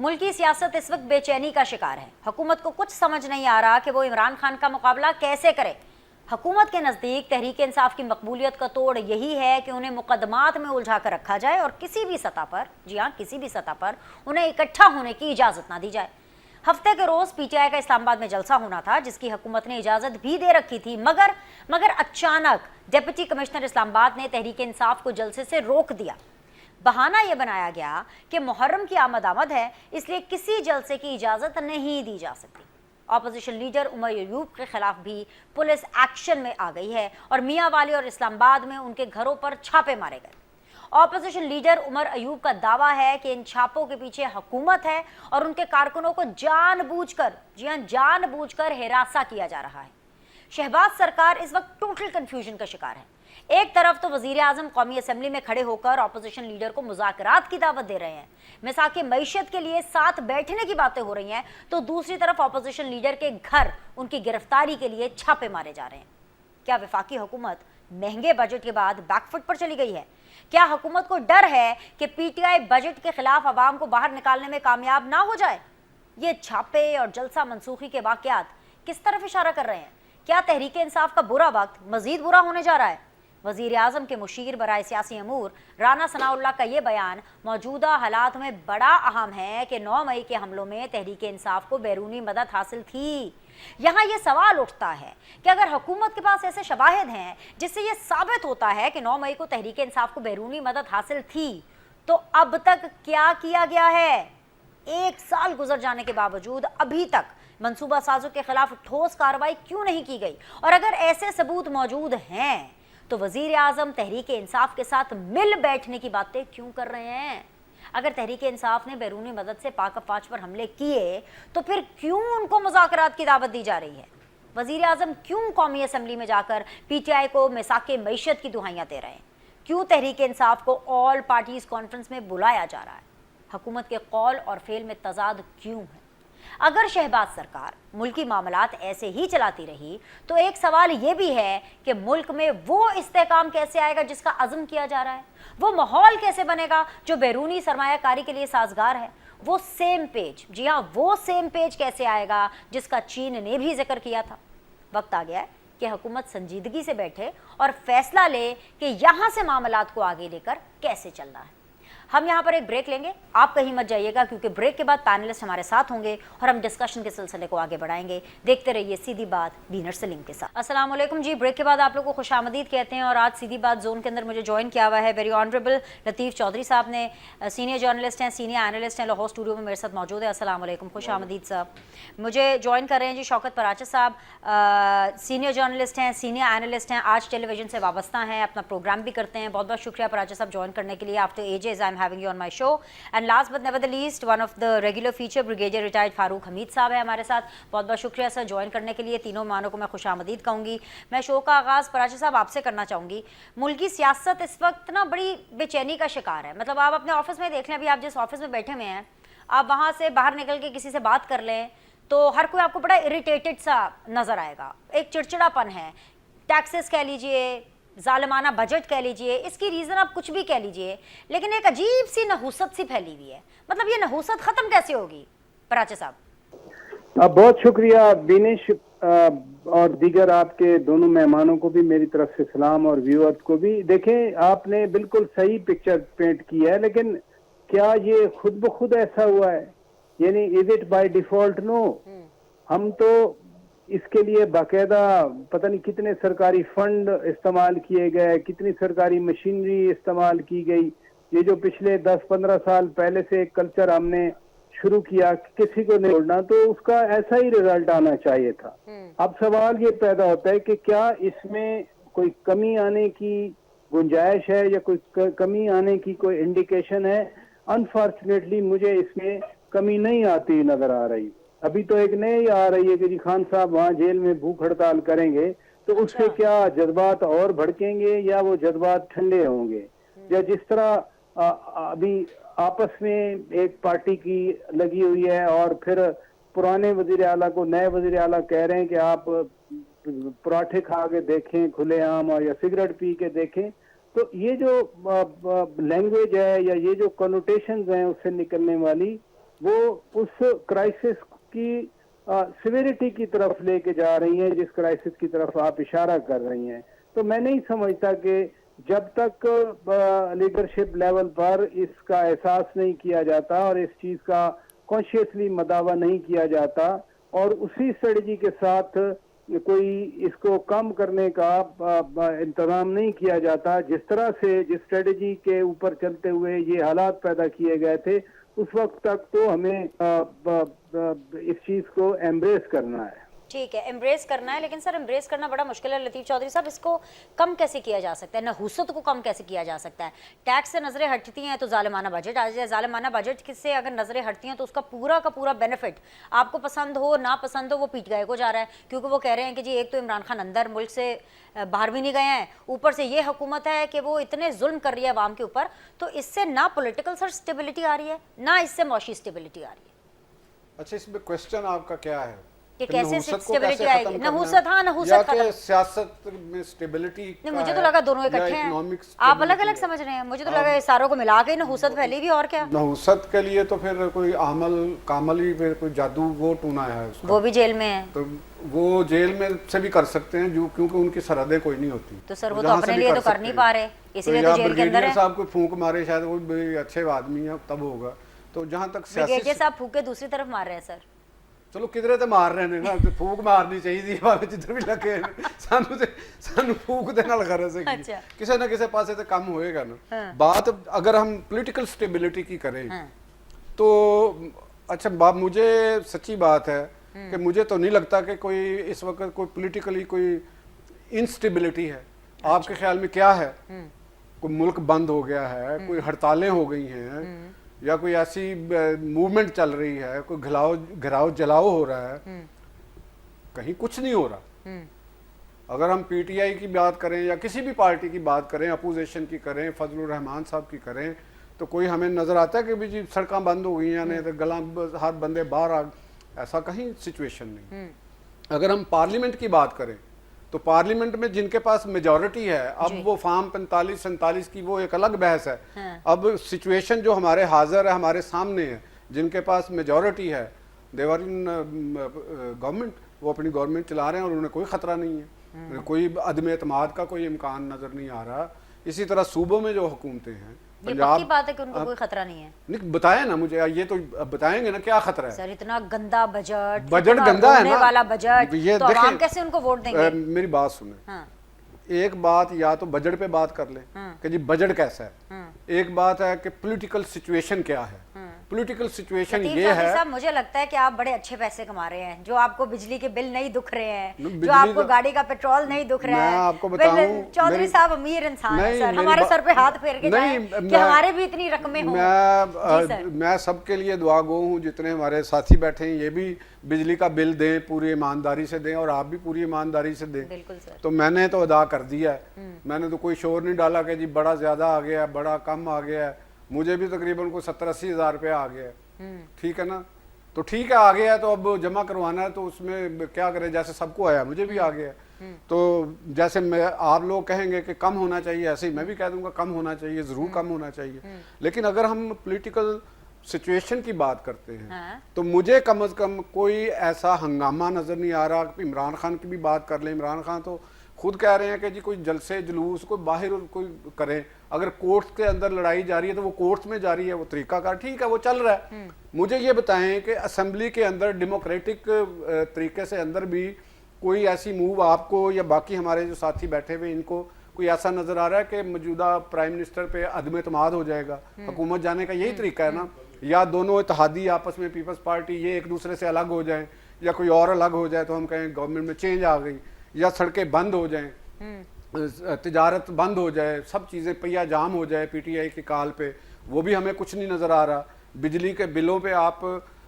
मुल्की सियासत इस वक्त बेचैनी का शिकार है। हुकूमत को कुछ समझ नहीं आ रहा कि वो इमरान खान का मुकाबला कैसे करे। हुकूमत के नज़दीक तहरीक इंसाफ की मकबूलियत का तोड़ यही है कि उन्हें मुकदमात में उलझा कर रखा जाए और किसी भी सतह पर, जी हाँ किसी भी सतह पर, उन्हें इकट्ठा होने की इजाज़त ना दी जाए। हफ्ते के रोज़ पीटीआई का इस्लामाबाद में जलसा होना था, जिसकी हुकूमत ने इजाज़त भी दे रखी थी, मगर अचानक डिप्टी कमिश्नर इस्लामाबाद ने तहरीक इंसाफ को जलसे से रोक दिया। बहाना यह बनाया गया कि मुहर्रम की आमद है, इसलिए किसी जलसे की इजाज़त नहीं दी जा सकती। ऑपोजिशन लीडर उमर अयूब के खिलाफ भी पुलिस एक्शन में आ गई है और मियाँ वाली और इस्लामाबाद में उनके घरों पर छापे मारे गए। ऑपोजिशन लीडर उमर अयूब का दावा है कि इन छापों के पीछे हुकूमत है और उनके कारकुनों को जानबूझकर, जी हाँ जानबूझकर हिरासा किया जा रहा है। शहबाज सरकार इस वक्त टोटल कंफ्यूजन का शिकार है। एक तरफ तो वजीर आजम कौमी असम्बली में खड़े होकर ऑपोजिशन लीडर को मुज़ाकरात की दावत दे रहे हैं, मिसाके मईशत के लिए साथ बैठने की बातें हो रही हैं, तो दूसरी तरफ ऑपोजिशन लीडर के घर उनकी गिरफ्तारी के लिए छापे मारे जा रहे हैं। क्या वफाकी हुकूमत महंगे बजट के बाद बैकफुट पर चली गई है? क्या हुकूमत को डर है कि पीटीआई बजट के खिलाफ आवाम को बाहर निकालने में कामयाब ना हो जाए? ये छापे और जलसा मनसूखी के वाकयात किस तरफ इशारा कर रहे हैं? क्या तहरीक इंसाफ का बुरा वक्त मजीद बुरा होने जा रहा है? वजीर आजम के मुशीर बराए सियासी अमूर राना सनाउल्लाह का ये बयान मौजूदा हालात में बड़ा अहम है कि 9 मई के हमलों में तहरीक इंसाफ को बैरूनी मदद हासिल थी। यहाँ ये सवाल उठता है कि अगर हुकूमत के पास ऐसे शवाहिद हैं जिससे ये साबित होता है कि 9 मई को तहरीक इंसाफ को बैरूनी मदद हासिल थी, तो अब तक क्या किया गया है? 1 साल गुजर जाने के बावजूद अभी तक मनसूबा साजों के खिलाफ ठोस कार्रवाई क्यों नहीं की गई? और अगर ऐसे सबूत मौजूद हैं तो वजीर आजम तहरीक इंसाफ के साथ मिल बैठने की बातें क्यों कर रहे हैं? अगर तहरीक इंसाफ ने बैरूनी मदद से पाक अफवाज पर हमले किए तो फिर क्यों उनको मुज़ाकरात की दावत दी जा रही है? वजीर आजम क्यों कौमी असम्बली में जाकर पीटीआई को मिसाके मईशत की दुहाइयाँ दे रहे हैं? क्यों तहरीक इंसाफ को ऑल पार्टीज कॉन्फ्रेंस में बुलाया जा रहा है? हुकूमत के कौल और फेल में तजाद क्यों है? अगर शहबाज सरकार मुल्की मामलात ऐसे ही चलाती रही तो एक सवाल ये भी है कि मुल्क में वो इस्तेहकाम कैसे आएगा जिसका अज़्म किया जा रहा है? वो माहौल कैसे बनेगा जो बैरूनी सरमायाकारी के लिए साजगार है? वो सेम पेज, जी हाँ वो सेम पेज कैसे आएगा जिसका चीन ने भी जिक्र किया था? वक्त आ गया है कि हुकूमत संजीदगी से बैठे और फैसला ले कि यहाँ से मामलात को आगे लेकर कैसे चलना है। हम यहाँ पर एक ब्रेक लेंगे, आप कहीं मत जाइएगा, क्योंकि ब्रेक के बाद पैनलिस्ट हमारे साथ होंगे और हम डिस्कशन के सिलसिले को आगे बढ़ाएंगे। देखते रहिए सीधी बात बीनर सलीम के साथ। अस्सलाम वालेकुम जी, ब्रेक के बाद आप लोग को खुशामदीद कहते हैं और आज सीधी बात जोन के अंदर मुझे ज्वाइन किया हुआ है वेरी ऑनरेबल लतीफ़ चौधरी साहब ने। सीनियर जर्नलिस्ट हैं, सीनियर एनालिस्ट हैं, लाहौर स्टूडियो में मेरे साथ मौजूद है। अस्सलाम वालेकुम, खुशामदीद साहब। मुझे ज्वाइन कर रहे हैं जी शौकत पराचा साहब, सीनियर जर्नलिस्ट हैं, सीनियर एनालिस्ट हैं, आज टेलीविजन से वाबस्ता हैं, अपना प्रोग्राम भी करते हैं। बहुत बहुत शुक्रिया पराचा साहब ज्वाइन करने के लिए। After ages I am having you on my show and last but never the least one of the regular feature brigadier retired Farooq Hamid साहब है हमारे साथ। बहुत बहुत शुक्रिया सर ज्वाइन करने के लिए। तीनों मेहमानों को मैं खुशामदीद कहूँगी। मैं शो का आगाज़ पराचा साहब आपसे करना चाहूँगी। मुल्की सियासत इस वक्त ना बड़ी बेचैनी का शिकार है। मतलब आप अपने ऑफिस में देख लें, अभी आप जिस ऑफिस में बैठे हुए हैं, आप वहाँ से बाहर निकल के किसी से बात कर लें तो हर कोई आपको बड़ा इरिटेटेड सा नज़र आएगा। एक चिड़चिड़ापन है, टैक्सेस कह लीजिए, जालिमाना बजट कह लीजिए, इसकी रीज़न आप कुछ भी कह लीजिए, लेकिन एक अजीब सी नहूसत सी फैली हुई है। मतलब ये नहूसत ख़त्म कैसे होगी पराचे साहब? बहुत शुक्रिया बिनिश और दीगर आपके दोनों मेहमानों को भी मेरी तरफ से सलाम और व्यूअर्स को भी। देखें, आपने बिल्कुल सही पिक्चर पेंट की है, लेकिन क्या ये खुद ब खुद ऐसा हुआ है? यानी is it by default? No. हम तो इसके लिए बाकायदा पता नहीं कितने सरकारी फंड इस्तेमाल किए गए, कितनी सरकारी मशीनरी इस्तेमाल की गई। ये जो पिछले 10-15 साल पहले से एक कल्चर हमने शुरू किया किसी को नहीं छोड़ना, तो उसका ऐसा ही रिजल्ट आना चाहिए था। अब सवाल ये पैदा होता है कि क्या इसमें कोई कमी आने की गुंजाइश है या कोई कमी आने की कोई इंडिकेशन है? अनफॉर्चुनेटली मुझे इसमें कमी नहीं आती नजर आ रही। अभी तो एक नई आ रही है कि जी खान साहब वहाँ जेल में भूख हड़ताल करेंगे, तो उससे क्या जज्बात और भड़केंगे या वो जज्बात ठंडे होंगे? या जिस तरह अभी आपस में एक पार्टी की लगी हुई है और फिर पुराने वजीर आला को नए वजीर आला कह रहे हैं कि आप पराठे खा के देखें खुलेआम और या सिगरेट पी के देखें। तो ये जो लैंग्वेज है या ये जो कनोटेशंस हैं उससे निकलने वाली, वो उस क्राइसिस की सिविरिटी की तरफ लेके जा रही हैं जिस क्राइसिस की तरफ आप इशारा कर रही हैं। तो मैं नहीं समझता कि जब तक लीडरशिप लेवल पर इसका एहसास नहीं किया जाता और इस चीज का कॉन्शियसली मदावा नहीं किया जाता और उसी स्ट्रेटजी के साथ कोई इसको कम करने का इंतजाम नहीं किया जाता, जिस तरह से जिस स्ट्रेटजी के ऊपर चलते हुए ये हालात पैदा किए गए थे, उस वक्त तक तो हमें इस चीज को एम्ब्रेस करना है। ठीक है, एम्ब्रेस करना है, लेकिन सर एम्ब्रेस करना बड़ा मुश्किल है लतीफ़ चौधरी साहब। इसको कम कैसे किया जा सकता है, नहुसत को कम कैसे किया जा सकता है? टैक्स से नज़रें हटती हैं तो जालिमाना बजट आ जाए, जालिमाना बजट से अगर नज़रें हटती हैं तो उसका पूरा का पूरा बेनिफिट आपको पसंद हो ना पसंद हो वो पीट गए को जा रहा है, क्योंकि वो कह रहे हैं कि जी एक तो इमरान खान अंदर मुल्क से बाहर भी नहीं गए हैं, ऊपर से ये हुकूमत है कि वो इतने जुल्म कर रही है अवाम के ऊपर, तो इससे ना पॉलिटिकल सर स्टेबिलिटी आ रही है ना इससे मौशी स्टेबिलिटी आ रही है। अच्छा, इसमें क्वेश्चन आपका क्या है कि कैसे स्टेबिलिटी आएगी? नहुसत, हाँ नहुसत खत्म, सियासत में स्टेबिलिटी नहीं मुझे तो लगा दोनों इकट्ठे हैं, आप अलग अलग समझ रहे हैं, मुझे तो लगा सारों को मिला के नहुसत फैली भी। और क्या नहुसत के लिए तो फिर कोई आमल कामल ही फिर कोई जादू वो टूना है उसका, वो भी जेल में है, तो वो जेल में से भी कर सकते हैं जो, क्योंकि उनकी सरहदें कोई नहीं होती, तो सर वो तो अपने लिए तो कर नहीं पा रहे, इसीलिए तो जेल के अंदर है। साहब को फूंक मारे, शायद वो भी अच्छे आदमी है तब होगा। तो जहाँ तक ब्रिगेडियर साहब फूके दूसरी तरफ मार रहे हैं सर, चलो किधरे तो मार रहे हैं ना, तो फूक मारनी चाहिए भावे जिधर भी लगे सानू ते सानू फूक दे नाल कर से अच्छा। किसी ना किसी पासे तो काम होएगा ना। हाँ। बात अगर हम पॉलिटिकल स्टेबिलिटी की करें, हाँ। तो अच्छा बात, मुझे सच्ची बात है कि मुझे तो नहीं लगता कि कोई इस वक्त कोई पॉलिटिकली कोई इनस्टेबिलिटी है। अच्छा। आपके ख्याल में क्या है? कोई मुल्क बंद हो गया है, कोई हड़तालें हो गई हैं, या कोई ऐसी मूवमेंट चल रही है, कोई घिराव जलाओ हो रहा है? कहीं कुछ नहीं हो रहा। अगर हम पीटीआई की बात करें या किसी भी पार्टी की बात करें, अपोजिशन की करें, फजलुर रहमान साहब की करें, तो कोई हमें नजर आता है कि भी जी सड़कें बंद हो गई हैं, नहीं तो गला हाथ बंदे बाहर आ, ऐसा कहीं सिचुएशन नहीं। अगर हम पार्लियामेंट की बात करें तो पार्लियामेंट में जिनके पास मेजॉरिटी है, अब वो फार्म 45-47 की वो एक अलग बहस है। हाँ। अब सिचुएशन जो हमारे हाजिर है, हमारे सामने है, जिनके पास मेजॉरिटी है, देवर इन गवर्नमेंट, वो अपनी गवर्नमेंट चला रहे हैं और उन्हें कोई खतरा नहीं है। कोई अदम एतमाद का कोई इम्कान नजर नहीं आ रहा। इसी तरह सूबों में जो हुकूमतें हैं, पंजाब की बात है कि उनको कोई खतरा नहीं है। नहीं बताया ना मुझे, ये तो बताएंगे ना क्या खतरा है। सर इतना गंदा बजट गंदा है ना वाला बजट, ये तो आवाम कैसे उनको वोट देंगे? मेरी बात सुने। हाँ। एक बात या तो बजट पे बात कर ले, हाँ। कि जी बजट कैसा है। हाँ। एक बात है कि पॉलिटिकल सिचुएशन क्या है। पॉलिटिकल सिचुएशन ये है, साहब मुझे लगता है कि आप बड़े अच्छे पैसे कमा रहे हैं, जो आपको बिजली के बिल नहीं दुख रहे हैं, जो आपको गाड़ी का पेट्रोल नहीं दुख रहा है। आपको बताऊं, चौधरी साहब अमीर इंसान है सर, हमारे सर पे हाथ फेर के जाएं कि हमारे भी इतनी रकमें हों। मैं सबके लिए दुआ गो हूँ, जितने हमारे साथी बैठे हैं, ये भी बिजली का बिल दें, पूरी ईमानदारी से दें, और आप भी पूरी ईमानदारी से दें। बिल्कुल सर। तो मैंने तो अदा कर दिया है, मैंने तो कोई शोर नहीं डाला कि जी बड़ा ज्यादा आ गया, बड़ा कम आ गया। मुझे भी तकरीबन को 70-80 हज़ार रुपया आ गया, ठीक है ना। तो ठीक है, आ गया तो अब जमा करवाना है, तो उसमें क्या करें, जैसे सबको आया मुझे भी आ गया। तो जैसे मैं आप लोग कहेंगे कि कम होना चाहिए, ऐसे ही मैं भी कह दूंगा कम होना चाहिए, जरूर कम होना चाहिए। लेकिन अगर हम पॉलिटिकल सिचुएशन की बात करते हैं, हाँ। तो मुझे कम से कम कोई ऐसा हंगामा नजर नहीं आ रहा। इमरान खान की भी बात कर लें, इमरान खान तो खुद कह रहे हैं कि जी कोई जलसे जुलूस कोई बाहर कोई करे, अगर कोर्ट्स के अंदर लड़ाई जारी है तो वो कोर्ट्स में जारी है, वो तरीकाकार ठीक है, वो चल रहा है। मुझे ये बताएं कि असेंबली के अंदर डेमोक्रेटिक तरीके से अंदर भी कोई ऐसी मूव आपको या बाकी हमारे जो साथी बैठे हुए इनको कोई ऐसा नजर आ रहा है कि मौजूदा प्राइम मिनिस्टर पे अदम एतमाद हो जाएगा? हुकूमत जाने का यही तरीका है ना, या दोनों इत्तेहादी आपस में पीपल्स पार्टी ये एक दूसरे से अलग हो जाए, या कोई और अलग हो जाए तो हम कहें गवर्नमेंट में चेंज आ गई, या सड़कें बंद हो जाएं, तिजारत बंद हो जाए, सब चीज़ें पहिया जाम हो जाए पीटीआई के काल पे, वो भी हमें कुछ नहीं नज़र आ रहा। बिजली के बिलों पे आप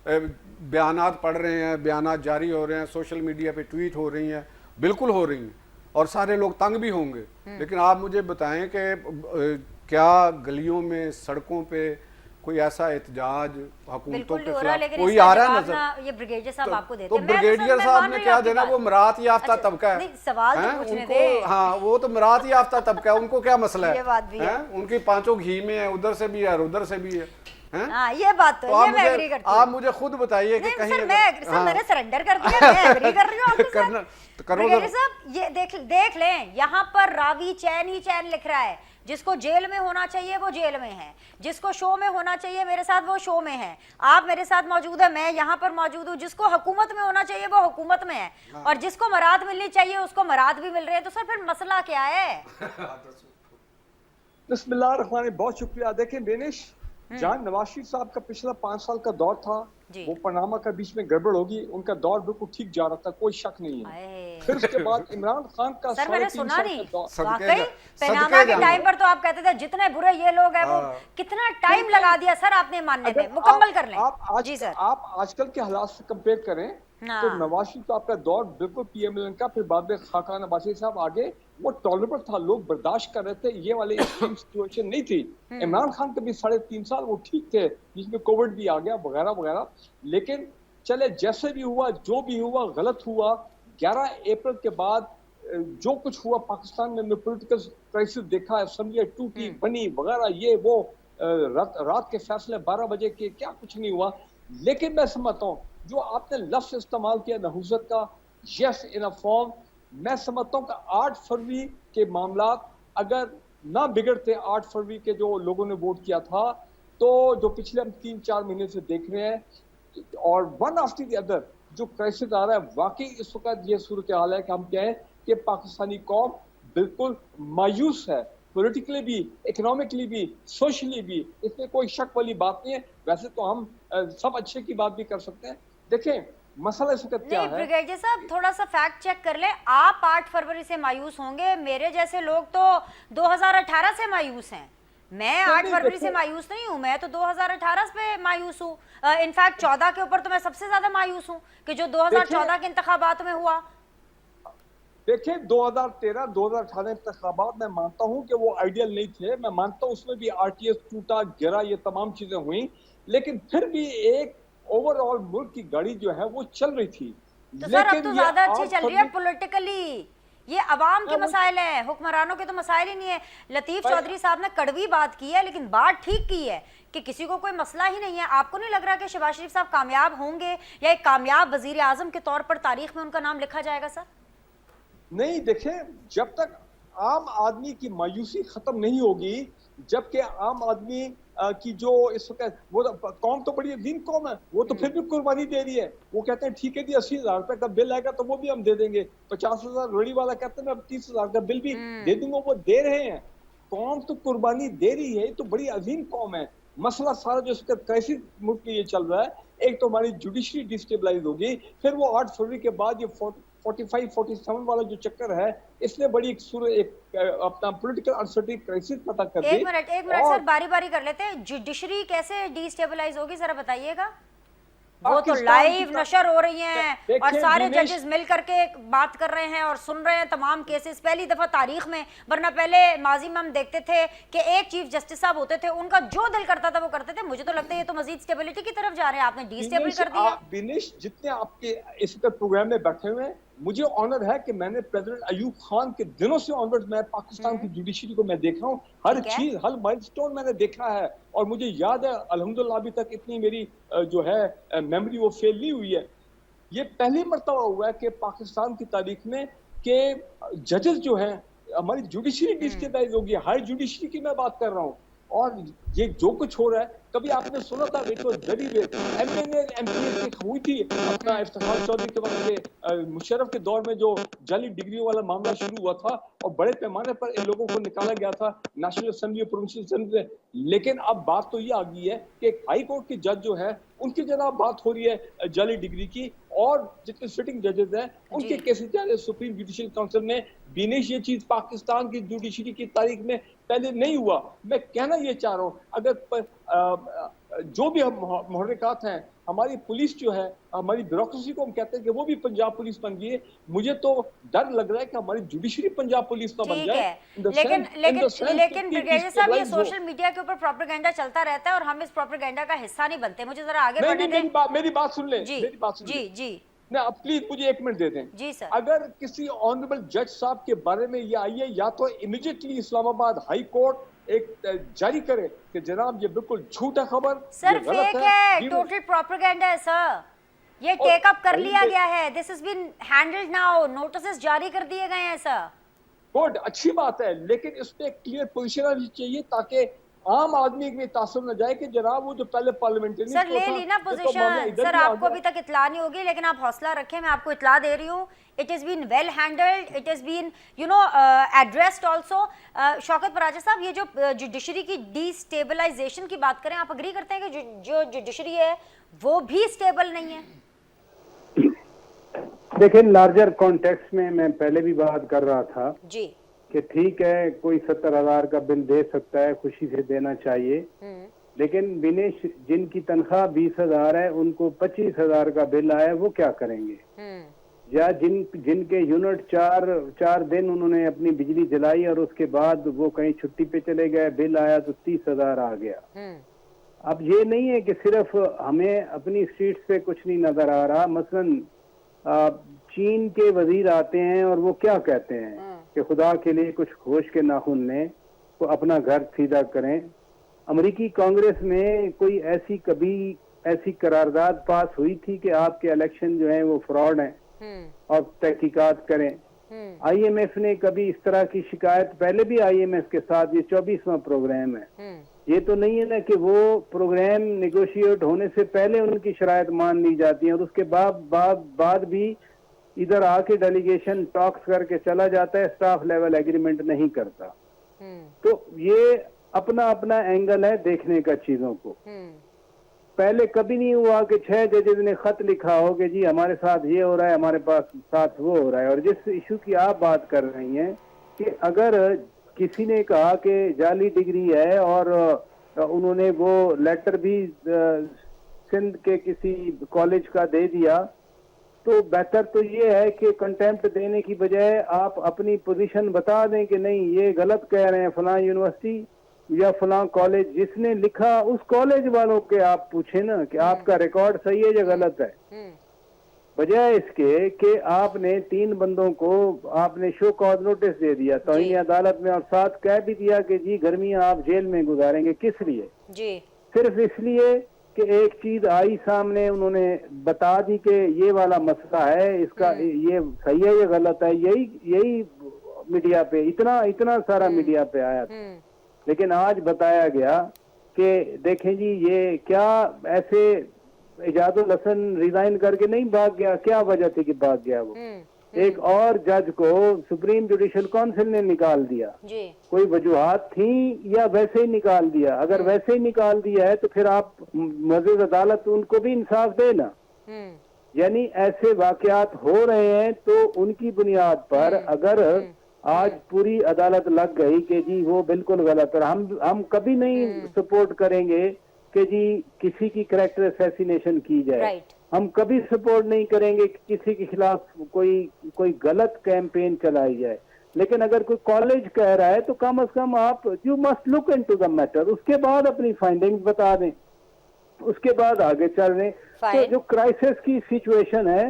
बयानात पढ़ रहे हैं, बयानात जारी हो रहे हैं, सोशल मीडिया पे ट्वीट हो रही हैं, बिल्कुल हो रही हैं, और सारे लोग तंग भी होंगे। लेकिन आप मुझे बताएं कि क्या गलियों में, सड़कों पे कोई ऐसा एहतजाज हुकूमतों के खिलाफ कोई आ रहा है नजर? ये ब्रिगेडियर साहब आपको देते हैं। तो ब्रिगेडियर साहब ने क्या देना, वो मरात याफ्ता तबका है। सवाल तो पूछने दे। हाँ, वो तो मरात याफ्ता तबका है, उनको क्या मसला है? उनकी 5 घी में है, उधर से भी है और उधर से भी है। हैं? हाँ, ये बात तो आप ये मैं मुझे- एग्री करती हूँ। आप मुझे खुद बताइए कि नहीं कहीं सर, अगर- मैं सर हाँ। मैंने सरेंडर कर दिया, मैं एग्री कर रही हूँ आपके करना साथ। तो करो ब्रिगेडियर जरा। साहब ये देख लें, यहाँ पर रावी चैन ही चैन लिख रहा है। जिसको जेल में होना चाहिए वो जेल में है, जिसको शो में होना चाहिए मेरे साथ वो शो में है। आप मेरे साथ मौजूद है, मैं यहाँ पर मौजूद हूँ। जिसको हुकूमत में होना चाहिए वो हुकूमत में है, और जिसको मराद मिलनी चाहिए उसको मराद भी मिल रहे हैं। तो सर फिर मसला क्या है? बिस्मिल्लाह, बहुत शुक्रिया। देखें बेनिश, जहां नवाज शरीफ साहब का पिछला 5 साल का दौर था, जी। वो पनामा का बीच में गड़बड़ होगी, उनका दौर बिल्कुल ठीक जा रहा था, कोई शक नहीं है। आए। फिर उसके बाद इमरान खान का सर मैंने 3.5 सुना साल नहीं, का दौर। सदके वाकई जा- पनामा सदके के जाओ। टाइम पर तो आप कहते थे जितने बुरे ये लोग हैं वो, हाँ। कितना टाइम लगा दिया सर आपने मानने में। अगर मुकम्मल कर लें। आप जी सर। आप आजकल के हालात से कंपेयर करें हाँ। तो नवाज शरीफ साहब का दौर बिल्कुल पीएमएल का, फिर बाद में खाका नवाज शरीफ साहब आगे, वो टॉलरेबल था, लोग बर्दाश्त कर रहे थे। ये वाली एक्सट्रीम सिचुएशन नहीं थी। इमरान खान के भी 3.5 साल वो ठीक थे, जिसमें कोविड भी आ गया वगैरह वगैरह। लेकिन चले जैसे भी हुआ, जो भी हुआ गलत हुआ। 11 अप्रैल के बाद जो कुछ हुआ पाकिस्तान में, हमने पॉलिटिकल क्राइसिस देखा, असम्बलियां टूटी बनी वगैरह, ये वो रात के फैसले 12 बजे के, क्या कुछ नहीं हुआ। लेकिन मैं समझता हूँ जो आपने लफ्ज इस्तेमाल किया नहुज़त का, यस इन अ फॉर्म, मैं समझता हूँ कि 8 फरवरी के मामला अगर ना बिगड़ते, 8 फरवरी के जो लोगों ने वोट किया था, तो जो पिछले हम 3-4 महीने से देख रहे हैं, और वन आफ्टर द अदर जो क्राइसिस आ रहा है, वाकई इस वक्त ये सूरत हाल है कि हम कहें कि पाकिस्तानी कौम बिल्कुल मायूस है, पॉलिटिकली भी, इकोनॉमिकली भी, सोशली भी। इसमें कोई शक वाली बात नहीं है। वैसे तो हम सब अच्छे की बात भी कर सकते हैं। देखें मसला इस वक्त क्या नहीं है। ब्रिगेडियर साहब, थोड़ा सा फैक्ट चेक कर ले। आप 8 फरवरी से मायूस होंगे, मेरे जैसे लोग तो 2018 से मायूस हैं। मैं 8 फरवरी से मायूस नहीं हूँ, मैं तो 2018 पे मायूस हूँ। इनफैक्ट 14 के ऊपर तो मैं सबसे ज्यादा मायूस हूँ कि जो 2014 के इंतखाबात में हुआ। देखें 2013-2018 इंतखाबात, मैं मानता हूं कि वो आइडियल नहीं थे। मैं मानता हूं उसमें भी आरटीएस टूटा गिरा, ये तमाम चीजें हुई, लेकिन फिर भी एक ओवरऑल मुल्क की गाड़ी जो है वो चल रही थी। तो सर अब तो ये ज्यादा अच्छी 8 चल रही है फरवरी- पॉलिटिकली। ये अवाम के वो- मसाइल हैं, हुक्मरानों के तो मसाइल ही नहीं है। लतीफ भाई- चौधरी साहब ने कड़वी बात की है, लेकिन बात ठीक की है कि किसी को कोई मसला ही नहीं है। आपको नहीं लग रहा कि शहबाज शरीफ साहब कामयाब होंगे, या एक कामयाब वजीर आजम के तौर पर तारीख में उनका नाम लिखा जाएगा सर? नहीं, देखें जब तक आम आदमी की मायूसी खत्म नहीं होगी, जबकि आम आदमी की जो इस वक्त वो कौम तो बड़ी अजीम कौम है, वो तो फिर भी कुर्बानी दे रही है। वो कहते हैं ठीक है जी 80,000 रुपए का बिल आएगा तो वो भी हम दे देंगे। 50,000 रोड़ी वाला कहते हैं मैं 30,000 का बिल भी दे दूंगा, वो दे रहे हैं। कौम तो कुर्बानी दे रही है, तो बड़ी अजीम कौम है। मसला सारा जो इसका क्राइसिस मुल्क में ये चल रहा है, एक तो हमारी जुडिशरी डिस्टेबलाइज होगी, फिर वो 8 फरवरी के बाद ये 45-47 वाला जो चक्कर है, इसने बड़ी एक अपना पॉलिटिकल अनसर्टेनिटी क्राइसिस पता कर दी। एक मिनट सर, बारी बारी कर लेते हैं। जुडिशरी कैसे डिस्टेबलाइज होगी जरा बताइएगा। वो तो लाइव नशर हो रही हैं और सारे जजेस मिल करके बात कर रहे हैं और सुन रहे हैं तमाम केसेस, पहली दफा तारीख में। वरना पहले माजी में हम देखते थे कि एक चीफ जस्टिस साहब होते थे, उनका जो दिल करता था वो करते थे। मुझे तो लगता है ये तो मजीद स्टेबिलिटी की तरफ जा रहे हैं, आपने डिस्टेबल कर दिया। बिनेश, जितने आपके इस वक्त प्रोग्राम में बैठे हुए हैं, मुझे ऑनर है कि मैंने प्रेसिडेंट अयूब खान के दिनों से ऑनवर्ड मैं पाकिस्तान की जुडिशरी को मैं देख रहा हूँ। हर चीज, हर माइलस्टोन मैंने देखा है, और मुझे याद है अल्हम्दुलिल्लाह अभी तक इतनी मेरी जो है मेमोरी वो फेल नहीं हुई है। ये पहली मर्तबा हुआ है कि पाकिस्तान की तारीख में कि जजेस जो हैं, हमारी जुडिशरी डिस्टेबलाइज होगी। हर जुडिशरी की मैं बात कर रहा हूँ, और ये जो कुछ हो रहा है, कभी आपने सुना था एमपी हुई थी अपना इफ्तिखार चौधरी के वक्त के मुशर्रफ के दौर में जो जाली डिग्री वाला मामला शुरू हुआ था, और बड़े पैमाने पर इन लोगों को निकाला गया था नेशनल असेंबली और प्रोविंशियल असेंबली से। लेकिन अब बात तो ये आ गई है कि हाई कोर्ट के जज जो है उनकी जनाब बात हो रही है जाली डिग्री की, और जितने सिटिंग जजेस हैं उनके केसेस जा रहे हैं सुप्रीम जुडिशियल काउंसिल में। बिनेश, ये चीज पाकिस्तान की जुडिशरी की तारीख में पहले नहीं हुआ। मैं कहना ये चाह रहा हूँ, अगर जो भी मुहर्रिकात हैं, हमारी पुलिस जो है, हमारी ब्यूरोक्रेसी को हम कहते हैं कि वो भी पंजाब पुलिस बन गई है। मुझे तो डर लग रहा है कि हमारी जुडिशरी पंजाब पुलिस ना बन जाए। लेकिन ब्रिगेडियर साहब, ये सोशल मीडिया के ऊपर प्रोपेगेंडा चलता रहता है और हम इस प्रोपेगेंडा का हिस्सा नहीं बनते। मुझे जरा आगे बढ़ने दें। मेरी बात सुन ले, मेरी बात सुन ले। जी ना, अब प्लीज मुझे 1 मिनट दे दें। जी सर। अगर किसी ऑनरेबल जज साहब के बारे में ये आई है, या तो इमीडिएटली इस्लामाबाद हाई कोर्ट एक जारी करे कि जनाब ये बिल्कुल झूठा खबर, सर ये गलत फेक है, ये टोटल प्रोपेगेंडा है सर, ये और टेकअप कर वही लिया पे- गया है, this is been handled now, notice जारी कर दिए गए हैं सर। गुड, अच्छी बात है, लेकिन इसमें एक क्लियर पोजीशन आनी चाहिए ताकि आम आदमी में तासुर न जाए कि जनाब वो जो पहले पार्लियामेंट्री सर ले ली ना पोजीशन, सर आपको अभी तक इतला नहीं होगी, लेकिन आप हौसला रखें, मैं आपको इतला दे रही हूँ, it is been well handled, it is been you know addressed also. Shaukat Paracha साहब, ये जो जुडिशरी की डिस्टेबलाइजेशन की बात करें, आप अग्री करते हैं कि जो जुडिशरी है वो भी स्टेबल नहीं है? देखिए, लार्जर कॉन्टेक्स्ट में मैं पहले भी बात कर रहा था जी। कि ठीक है, कोई 70,000 का बिल दे सकता है, खुशी से देना चाहिए, लेकिन विनेश जिनकी तनख्वाह 20,000 है उनको 25,000 का बिल आया, वो क्या करेंगे? या जिनके यूनिट चार दिन उन्होंने अपनी बिजली जलाई और उसके बाद वो कहीं छुट्टी पे चले गए, बिल आया तो 30,000 आ गया। अब ये नहीं है कि सिर्फ हमें अपनी स्ट्रीट पे कुछ नहीं नजर आ रहा। मसलन चीन के वजीर आते हैं और वो क्या कहते हैं कि खुदा के लिए कुछ होश के नाखून लें, तो अपना घर सीधा करें। अमेरिकी कांग्रेस में कोई ऐसी करारदाद पास हुई थी कि आपके इलेक्शन जो हैं वो फ्रॉड हैं और तहकीकात करें। आईएमएफ ने कभी इस तरह की शिकायत, पहले भी आईएमएफ के साथ, ये 24वां प्रोग्राम है, ये तो नहीं है ना कि वो प्रोग्राम नेगोशिएट होने से पहले उनकी शराइत मान ली जाती है और उसके बाद भी इधर आके डेलीगेशन टॉक्स करके चला जाता है, स्टाफ लेवल एग्रीमेंट नहीं करता। तो ये अपना अपना एंगल है देखने का चीजों को। पहले कभी नहीं हुआ कि 6 जजेज ने खत लिखा हो कि जी हमारे साथ ये हो रहा है, हमारे पास साथ वो हो रहा है। और जिस इशू की आप बात कर रही हैं कि अगर किसी ने कहा कि जाली डिग्री है और उन्होंने वो लेटर भी सिंध के किसी कॉलेज का दे दिया, तो बेहतर तो ये है कि कंटेम्प्ट देने की बजाय आप अपनी पोजीशन बता दें कि नहीं ये गलत कह रहे हैं, फलां यूनिवर्सिटी या फलां कॉलेज, जिसने लिखा उस कॉलेज वालों के आप पूछे ना कि आपका रिकॉर्ड सही है या गलत है, बजाय इसके कि आपने 3 बंदों को आपने शो कॉज नोटिस दे दिया तौहीन अदालत में और साथ कह भी दिया कि जी गर्मियां आप जेल में गुजारेंगे। किस लिए? जी सिर्फ इसलिए कि एक चीज आई सामने, उन्होंने बता दी कि ये वाला मसला है, इसका ये सही है या गलत है। यही मीडिया पे इतना सारा मीडिया पे आया था। लेकिन आज बताया गया कि देखें जी ये क्या ऐसे इजाजुल हसन रिजाइन करके नहीं भाग गया, क्या वजह थी कि भाग गया वो? एक और जज को सुप्रीम जुडिशियल काउंसिल ने निकाल दिया, कोई वजूहात थी या वैसे ही निकाल दिया? अगर वैसे ही निकाल दिया है तो फिर आप मजीद अदालत उनको भी इंसाफ देना। यानी ऐसे वाकयात हो रहे हैं तो उनकी बुनियाद पर अगर आज पूरी अदालत लग गई कि जी वो बिल्कुल गलत, और हम कभी नहीं सपोर्ट करेंगे कि जी किसी की कैरेक्टर असैसिनेशन की जाए। हम कभी सपोर्ट नहीं करेंगे कि किसी के खिलाफ कोई गलत कैंपेन चलाई जाए। लेकिन अगर कोई कॉलेज कह रहा है तो कम से कम आप you must look into the matter, उसके बाद अपनी फाइंडिंग्स बता दें, उसके बाद आगे चल रहे। तो जो क्राइसिस की सिचुएशन है,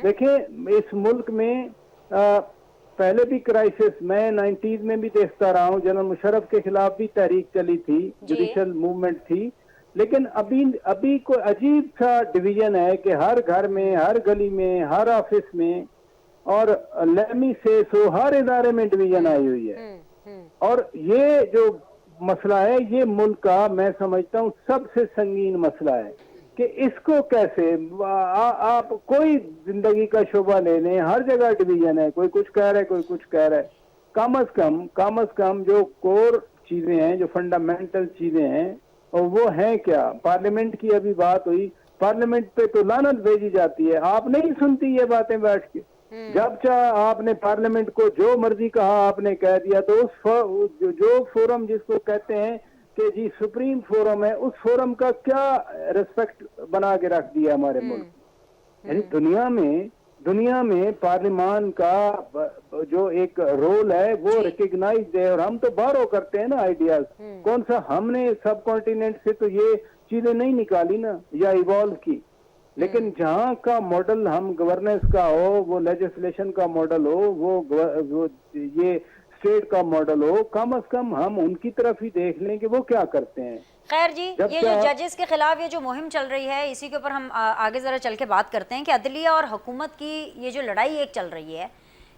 देखें इस मुल्क में पहले भी क्राइसिस, मैं 90s में भी देखता रहा हूँ, जनरल मुशर्रफ के खिलाफ भी तहरीक चली थी, जुडिशियल मूवमेंट थी, लेकिन अभी कोई अजीब सा डिवीजन है कि हर घर में, हर गली में, हर ऑफिस में और लेमी से सो हर इदारे में डिवीजन आई हुई है। और ये जो मसला है ये मुल्क का, मैं समझता हूँ सबसे संगीन मसला है कि इसको कैसे आप कोई जिंदगी का शोबा ले लें, हर जगह डिवीजन है, कोई कुछ कह रहा है, कोई कुछ कह रहा है। कम अज कम जो कोर चीजें हैं, जो फंडामेंटल चीजें हैं, और वो है क्या? पार्लियामेंट की अभी बात हुई, पार्लियामेंट पे तो लानत भेजी जाती है, आप नहीं सुनती ये बातें बैठ के। जब चाह आपने पार्लियामेंट को जो मर्जी कहा आपने कह दिया, तो उस जो फोरम जिसको कहते हैं कि जी सुप्रीम फोरम है, उस फोरम का क्या रिस्पेक्ट बना के रख दिया हमारे मुल्क। यानी दुनिया में पार्लियामान का जो एक रोल है वो रिकग्नाइज है, और हम तो बारो करते हैं ना आइडियाज। कौन सा हमने सब कॉन्टिनेंट से तो ये चीजें नहीं निकाली ना या इवॉल्व की, लेकिन जहाँ का मॉडल हम गवर्नेंस का हो, वो लेजिस्लेशन का मॉडल हो, वो ये स्टेट का मॉडल हो, कम अज कम हम उनकी तरफ ही देख लें कि वो क्या करते हैं। खैर जी, जब ये से जो जजेस के खिलाफ ये जो मुहिम चल रही है, इसी के ऊपर हम आगे ज़रा चल के बात करते हैं कि अदलिया और हुकूमत की ये जो लड़ाई एक चल रही है,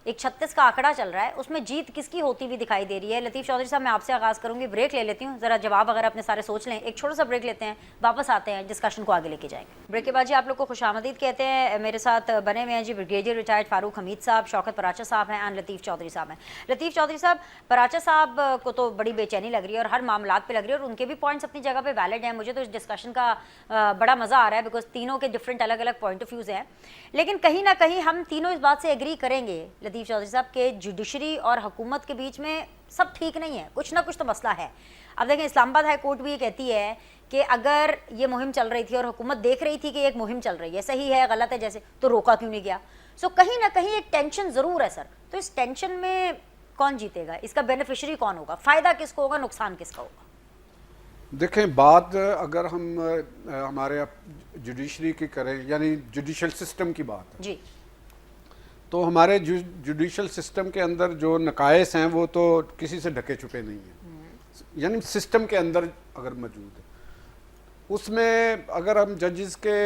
एक 36 का आंकड़ा चल रहा है, उसमें जीत किसकी होती हुई दिखाई दे रही है। लतीफ़ चौधरी साहब, मैं आपसे आगाज़ करूंगी, ब्रेक ले लेती हूँ, ज़रा जवाब अगर अपने सारे सोच लें। एक छोटा सा ब्रेक लेते हैं, वापस आते हैं, डिस्कशन को आगे लेके जाएंगे। ब्रेक के बाद जी आप लोग को खुशामदीद कहते हैं। मेरे साथ बने हुए हैं जी ब्रिगेडियर रिटायर्ड फारूक हमीद साहब, शौकत पराचा साहब हैं, एंड लतीफ़ चौधरी साहब हैं। लतीफ़ चौधरी साहब, पराचा साहब को तो बड़ी बेचैनी लग रही है और हर मामलात पे लग रही है, और उनके भी पॉइंट्स अपनी जगह पे वैलिड हैं। मुझे तो इस डिस्कशन का बड़ा मज़ा आ रहा है, बिकॉज तीनों के डिफरेंट अलग अलग पॉइंट ऑफ व्यूज़ हैं। लेकिन कहीं ना कहीं हम तीनों इस बात से एग्री करेंगे लतीफ़ चौधरी साहब के जुडिशरी और हुकूमत के बीच में सब ठीक नहीं है, कुछ ना कुछ तो मसला है। अब देखें, इस्लामाबाद हाई कोर्ट भी ये कहती है कि अगर ये मुहिम चल रही थी और हुकूमत देख रही थी कि एक मुहिम चल रही है, सही है गलत है जैसे, तो रोका क्यों नहीं गया। सो कहीं ना कहीं एक टेंशन ज़रूर है सर। तो इस टेंशन में कौन जीतेगा, इसका बेनिफिशरी कौन होगा, फ़ायदा किसको होगा, नुकसान किसका होगा? देखें, बात अगर हम हमारे जुडिशरी की करें, यानी जुडिशल सिस्टम की बात है जी, तो हमारे जुडिशल सिस्टम के अंदर जो नकायस हैं वो तो किसी से ढके छुपे नहीं हैं, यानी सिस्टम के अंदर अगर मौजूद है। उसमें अगर हम जजेस के,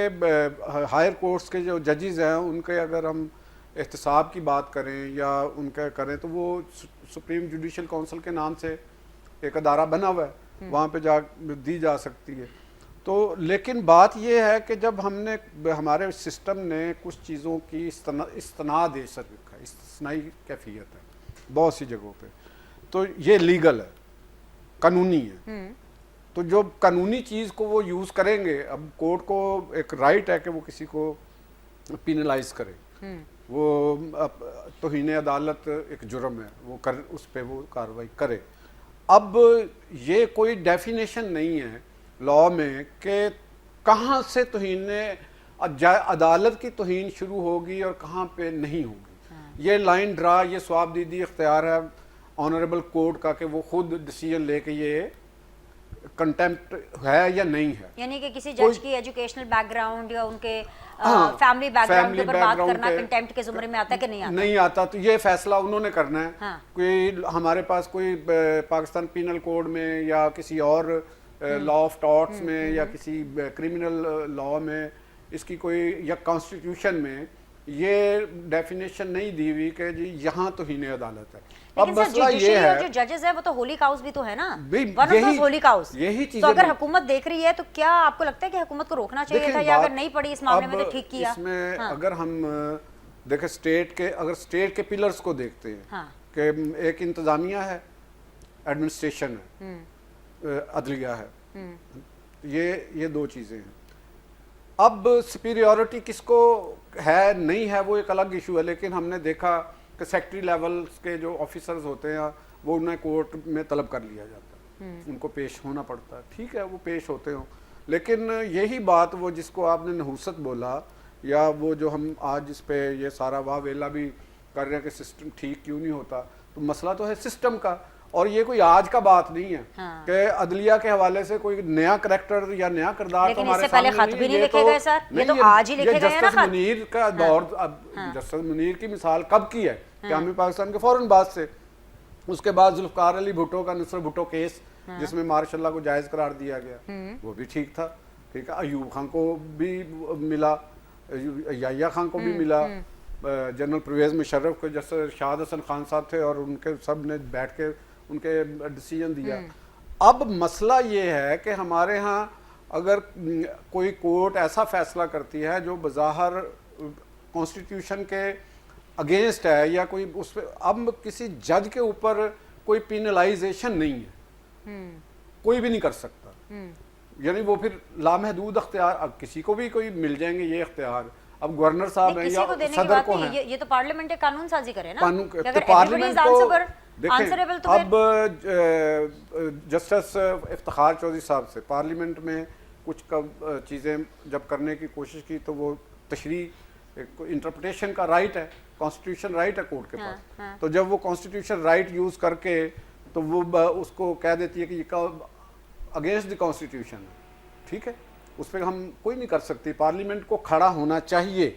हायर कोर्ट्स के जो जजेस हैं उनके अगर हम एहतसाब की बात करें या उनका करें, तो वो सुप्रीम जुडिशल काउंसिल के नाम से एक अदारा बना हुआ है, वहाँ पे जा दी जा सकती है। तो लेकिन बात यह है कि जब हमारे सिस्टम ने कुछ चीज़ों की इस्तना दे रखा है, इस्तिस्नाई कैफियत है बहुत सी जगहों पे, तो ये लीगल है, कानूनी है। तो जो कानूनी चीज़ को वो यूज़ करेंगे, अब कोर्ट को एक राइट है कि वो किसी को पिनलाइज करे, वो तौहीन अदालत एक जुर्म है, वो उस पर वो कार्रवाई करे। अब ये कोई डेफिनेशन नहीं है लॉ में कि कहाँ से तौहीन अदालत की तौहीन शुरू होगी और कहाँ पे नहीं होगी। ये लाइन ड्रा, ये स्वाबदीदी इख्तियार है ऑनरेबल कोर्ट का कि वो खुद डिसीजन लेके ये कंटेम्प्ट है या नहीं है। यानी कि किसी जज की एजुकेशनल बैकग्राउंड या उनके फैमिली बैकग्राउंड के ऊपर बात करना कंटेम्प्ट के जुमरे में आता है कि नहीं आता? नहीं आता, तो ये फैसला उन्होंने करना है। हाँ। कोई हमारे पास कोई पाकिस्तान पीनल कोड में या किसी और लॉ ऑफ टॉर्ट्स में या किसी क्रिमिनल लॉ में इसकी कोई, या कॉन्स्टिट्यूशन में ये डेफिनेशन नहीं दी हुई कि जी यहाँ तौहीन अदालत है। अब मसला ये है, जो जजेस है वो तो होली काउस भी तो है ना, होली काउस। यही चीज़। तो अगर हुकूमत देख रही है तो क्या आपको लगता है कि हुकूमत को रोकना चाहिए था, या अगर नहीं पड़ी इस मामले में तो ठीक किया? इसमें अगर हम देखें अगर स्टेट के पिलर्स को देखते हैं कि एक इंतजामिया है, एडमिनिस्ट्रेशन है, अदलिया है, ये दो चीज़ें हैं। अब सुपीरियॉरिटी किसको है नहीं है वो एक अलग इशू है, लेकिन हमने देखा कि सेक्रेटरी लेवल्स के जो ऑफिसर्स होते हैं वो उन्हें कोर्ट में तलब कर लिया जाता है, उनको पेश होना पड़ता है। ठीक है, वो पेश होते हो, लेकिन यही बात वो जिसको आपने नहूसत बोला, या वो जो हम आज इस पे ये सारा वाह वेला भी कर रहे हैं कि सिस्टम ठीक क्यों नहीं होता, तो मसला तो है सिस्टम का। और ये कोई आज का बात नहीं है कि अदलिया के हवाले से कोई नया करैक्टर या नया किरदार तो हमारे सामने खत भी नहीं लिखे गए सर, ये तो आज ही लिखे गए हैं ना। जस्टिस मुनीर का दौर, अब जस्टिस मुनीर की मिसाल कब की है कि हमें पाकिस्तान के फौरन बाद से, उसके बाद जुल्फकार अली भुट्टो का नुसरत भुट्टो केस जिसमें मार्शल्लाह को जायज करार दिया गया, वो भी ठीक था। ठीक है, अयूब खान को भी मिला, याहिया खान को भी मिला, जनरल परवेज मुशर्रफ को, जैसे शाहद हसन खान साहब थे और उनके सब ने बैठ के उनके डिसीजन दिया। अब मसला ये है कि हमारे यहाँ अगर कोई कोर्ट ऐसा फैसला करती है जो बज़ाहिर कॉन्स्टिट्यूशन के अगेंस्ट है, या कोई उस पर, अब किसी जज के ऊपर कोई पिनलाइजेशन नहीं है, कोई भी नहीं कर सकता, यानी वो फिर लामहदूद अख्तियार, अब किसी को भी कोई मिल जाएंगे ये अख्तियार। अब गवर्नर साहब है या सदर को है, ये तो पार्लियामेंट एक कानून साजी करे ना, तो पार्लियामेंट को आंसरेबल। तो अब जस्टिस इफ्तिखार चौधरी साहब से पार्लियामेंट में कुछ चीज़ें जब करने की कोशिश की, तो वो तशरीह इंटरप्रिटेशन का राइट है, कॉन्स्टिट्यूशन राइट है कोर्ट के पास। तो जब वो कॉन्स्टिट्यूशन राइट यूज़ करके तो वो उसको कह देती है कि ये अगेंस्ट द कॉन्स्टिट्यूशन है, ठीक है, उस पर हम कोई नहीं कर सकते। पार्लियामेंट को खड़ा होना चाहिए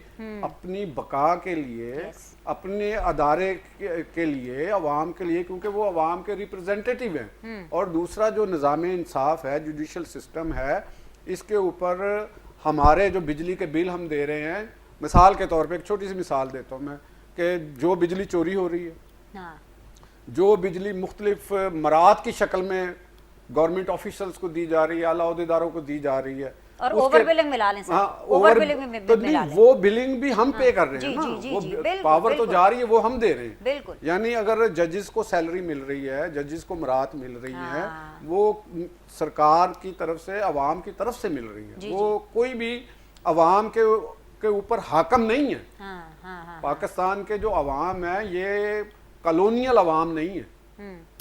अपनी बका के लिए, अपने अदारे के लिए, अवाम के लिए, क्योंकि वो अवाम के रिप्रेजेंटेटिव हैं। और दूसरा जो निज़ाम इंसाफ है, जुडिशल सिस्टम है, इसके ऊपर हमारे जो बिजली के बिल हम दे रहे हैं, मिसाल के तौर पे एक छोटी सी मिसाल देता हूँ मैं, कि जो बिजली चोरी हो रही है, हाँ। जो बिजली मुख्तलिफ मराद की शक्ल में गवर्नमेंट ऑफिसर्स को दी जा रही है, आला ओहदेदारों को दी जा रही है, और ओवर बिलिंग मिला लें सर। हाँ, ओवर बिलिंग में तो मिला नहीं, लें। वो बिलिंग भी हम पे कर रहे जी, हैं ना, जी, जी, वो जी, बिल्कुल, पावर तो बिल्कुल। जा रही है, वो हम दे रहे हैं। बिल्कुल। यानी अगर जजेस को सैलरी मिल रही है, जजेस को मराहत मिल रही है, हाँ। वो सरकार की तरफ से, अवाम की तरफ से मिल रही है। वो कोई भी अवाम के ऊपर हाकम नहीं है। हाँ, हाँ, हाँ। पाकिस्तान के जो अवाम है, ये कॉलोनियल अवाम नहीं है।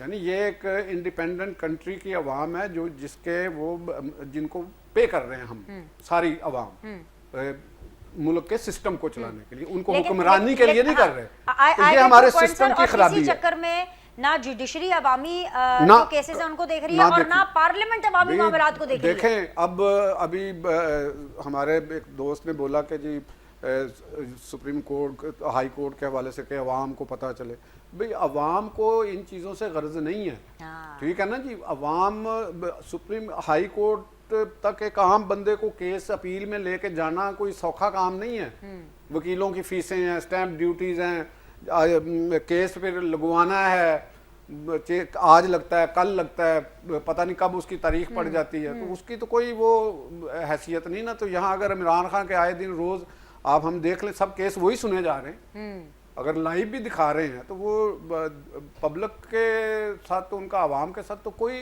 यानी ये एक इंडिपेंडेंट कंट्री की अवाम है, जो जिसके वो जिनको पे कर रहे हैं हम सारी अवाम, मुल्क के सिस्टम को चलाने के लिए, उनको हुक्मरानी के लिए नहीं कर रहे। तो ये हमारे सिस्टम की खराबी है। चक्कर में ना जुडिशरी अवामी जो केसेस है उनको देख रही है, और ना पार्लियामेंट अवामी मामलात को देख रही है। देखें, अब अभी हमारे एक दोस्त ने बोला कि जी सुप्रीम कोर्ट, हाई कोर्ट के हवाले से कि अवाम को पता चले। भाई अवाम को इन चीज़ों से गर्ज नहीं है, ठीक है ना जी। अवाम सुप्रीम हाई कोर्ट तक एक आम बंदे को केस अपील में लेके जाना कोई सौखा काम नहीं है। वकीलों की फीसें हैं, स्टैंप ड्यूटीज़ हैं, केस फिर लगवाना है, आज लगता है, कल लगता है, पता नहीं कब उसकी तारीख पड़ जाती है, तो उसकी तो कोई वो हैसियत नहीं ना। तो यहाँ अगर इमरान खान के आए दिन रोज़ आप हम देख लें, सब केस वही सुने जा रहे हैं। अगर लाइव भी दिखा रहे हैं तो वो पब्लिक के साथ, तो उनका आवाम के साथ तो कोई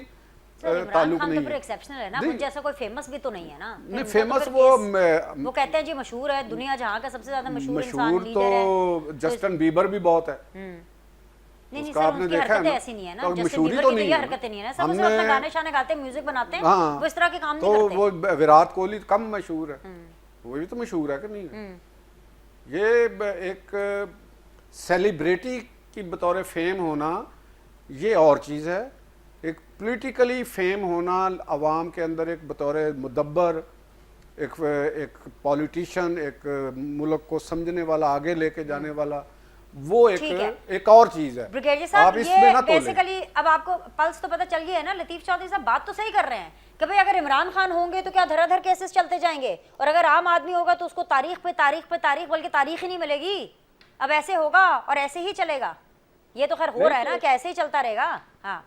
ताल्लुक नहीं है। एक्सेप्शनल है ना, मुझ जैसा कोई फेमस भी तो नहीं है ना। नहीं, फेमस वो कहते हैं जी मशहूर है, दुनिया जहाँ का सबसे ज्यादा मशहूर इंसान लीडर है। तो जस्टिन बीबर भी बहुत है। नहीं उसका सर, आपने उनकी देखा है हरकतें ना, ऐसी नहीं है ना, तो जस्टिन मशहूरी बीबर तो की नहीं ये है। हरकतें नहीं है ना, सब हमने- अपना गाने शाने गाते हैं, म्यूजिक बनाते हैं, हाँ, वो इस तरह के काम तो नहीं करते। वो विराट कोहली कम मशहूर है, वो भी तो मशहूर है कि नहीं है। ये एक सेलिब्रिटी की बतौर फेम होना ये और चीज़ है, एक पॉलिटिकली फेम होना अवाम के अंदर एक बतौर मुदब्बर, एक पॉलिटिशियन, एक मुल्क को समझने वाला, आगे लेके जाने वाला, वो एक और चीज़ है। ब्रिगेडियर जी साहब, इसमें ये ना तोलें। बेसिकली अब आपको पल्स तो पता चल गया है ना। लतीफ़ चौधरी साहब बात तो सही कर रहे हैं कि भाई अगर इमरान खान होंगे तो क्या धराधर केसेस चलते जाएंगे, और अगर आम आदमी होगा तो उसको तारीख पे तारीख पे तारीख, बल्कि तारीख ही नहीं मिलेगी। अब ऐसे होगा और ऐसे ही चलेगा। ये तो खैर हो रहा है ना कि ऐसे ही चलता रहेगा। हाँ,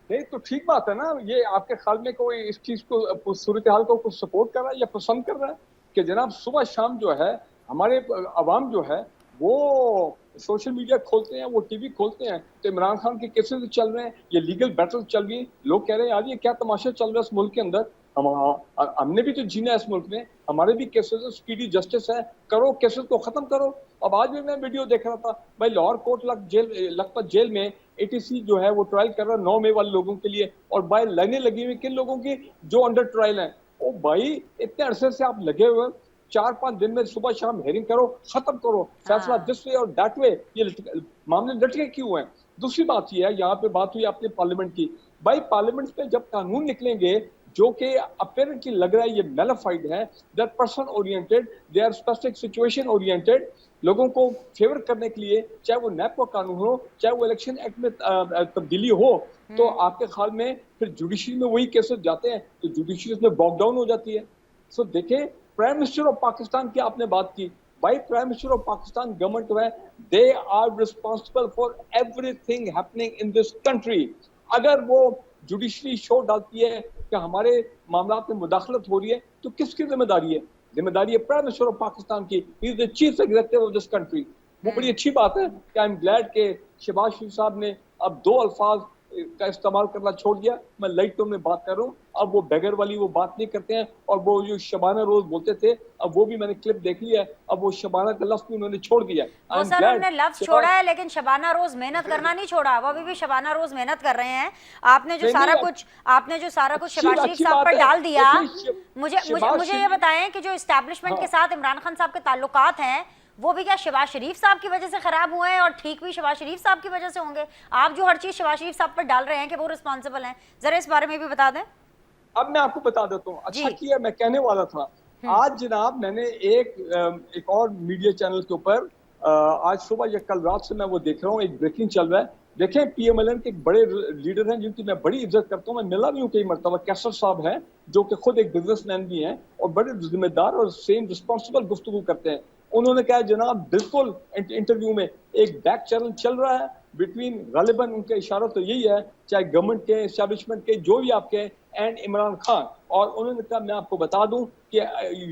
नहीं तो ठीक बात है ना। ये आपके ख्याल में कोई इस चीज को, सूरत हाल को कुछ सपोर्ट कर रहा है या पसंद कर रहा है कि जनाब सुबह शाम जो है हमारे अवाम जो है वो सोशल मीडिया खोलते हैं, वो टीवी खोलते हैं तो इमरान खान के केसेस चल रहे हैं, ये लीगल बैटल चल रही है, लोग कह रहे हैं यार ये क्या तमाशा चल रहा है इस मुल्क के अंदर। हमने भी तो जीना है इस मुल्क में, हमारे भी केसेस है, स्पीडी जस्टिस है, करो केसेस को खत्म करो। अब आज भी मैं वीडियो देख रहा था भाई, लाहौर कोट लखपत जेल में एटीसी जो है वो ट्रायल कर रहा है 9 मई वाले लोगों के लिए, और भाई लाइनें लगी हुई किन लोगों की, जो अंडर ट्रायल हैं। ओ भाई इतने अरसे से आप लगे हुए, 4-5 दिन में सुबह शाम हेयरिंग करो, खत्म करो, फैसला दिस वे और दैट वे। ये मामले लटके क्यों हैं? दूसरी बात ये है, यहाँ पे बात हुई आपने पार्लियामेंट की, भाई पार्लियामेंट में जब कानून निकलेंगे जो कि अपेरेंटली लग रहा है ये मेलिफाइड है, that person oriented, they are specific situation oriented, लोगों को फेवर करने के लिए, चाहे वो नैप का कानून हो, चाहे वो इलेक्शन एक्ट में तब्दीली हो, तो आपके ख्याल में फिर जुडिशरी में वही केसेस जाते हैं तो जुडिशरी उसमें बॉक डाउन हो जाती है। सो देखें, प्राइम मिनिस्टर ऑफ पाकिस्तान की आपने बात की, भाई prime minister of Pakistan government है, they are responsible for everything happening in this country. अगर वो जुडिशरी शो डालती है कि हमारे मामला में मुदाखलत हो रही है तो किसकी जिम्मेदारी है? जिम्मेदारी है प्राइम मिनिस्टर ऑफ पाकिस्तान की, he is the chief executive of this country. वो बड़ी अच्छी बात है कि आई एम ग्लैड के शहबाज शरीफ साहब ने अब 2 अल्फाज का इस्तेमाल करना छोड़ दिया। मैं लाइट टोन में बात कर रहा हूँ, अब वो बेगर वाली वो बात नहीं करते हैं, और वो जो शबाना रोज बोलते थे, अब वो भी मैंने क्लिप देख लिया है, अब वो शबाना का लफ्ज भी उन्होंने छोड़ दिया। वो सर उन्होंने लफ्ज छोड़ा है, लेकिन शबाना रोज मेहनत करना नहीं छोड़ा, वो अभी भी शबाना रोज मेहनत कर रहे हैं। आपने जो सारा कुछ शहबाज शरीफ साहब पर डाल दिया, मुझे ये बताएं कि जो इस्टेब्लिशमेंट के साथ इमरान खान साहब के ताल्लुकात हैं वो भी क्या शहबाज शरीफ साहब की वजह से खराब हुए हैं, और ठीक भी शहबाज शरीफ साहब की वजह से होंगे? आप जो हर चीज शहबाज शरीफ साहब पर डाल रहे हैं कि वो रिस्पॉन्सिबल हैं, जरा इस बारे में भी बता दें। अब मैं आपको बता देता हूँ, अच्छा जी। किया, मैं कहने वाला था। आज जनाब मैंने एक और मीडिया चैनल के ऊपर आज सुबह या कल रात से मैं वो देख रहा हूँ, एक ब्रेकिंग चल रहा है। देखें, पीएमएलएन के एक बड़े लीडर हैं जिनकी मैं बड़ी इज्जत करता हूँ, मैं मिला भी हूँ कई मरतबा, कैसर साहब हैं जो कि खुद एक बिजनेसमैन भी हैं और बड़े जिम्मेदार और सेम रिस्पॉन्सिबल गुफ्तगू करते हैं। उन्होंने कहा जनाब बिल्कुल इंटरव्यू में एक बैक चैनल चल रहा है बिटवीन, गालिबन उनका इशारा तो यही है, चाहे गवर्नमेंट के, एस्टैब्लिशमेंट के, जो भी आपके, एंड इमरान खान। और उन्होंने कहा मैं आपको बता दूं कि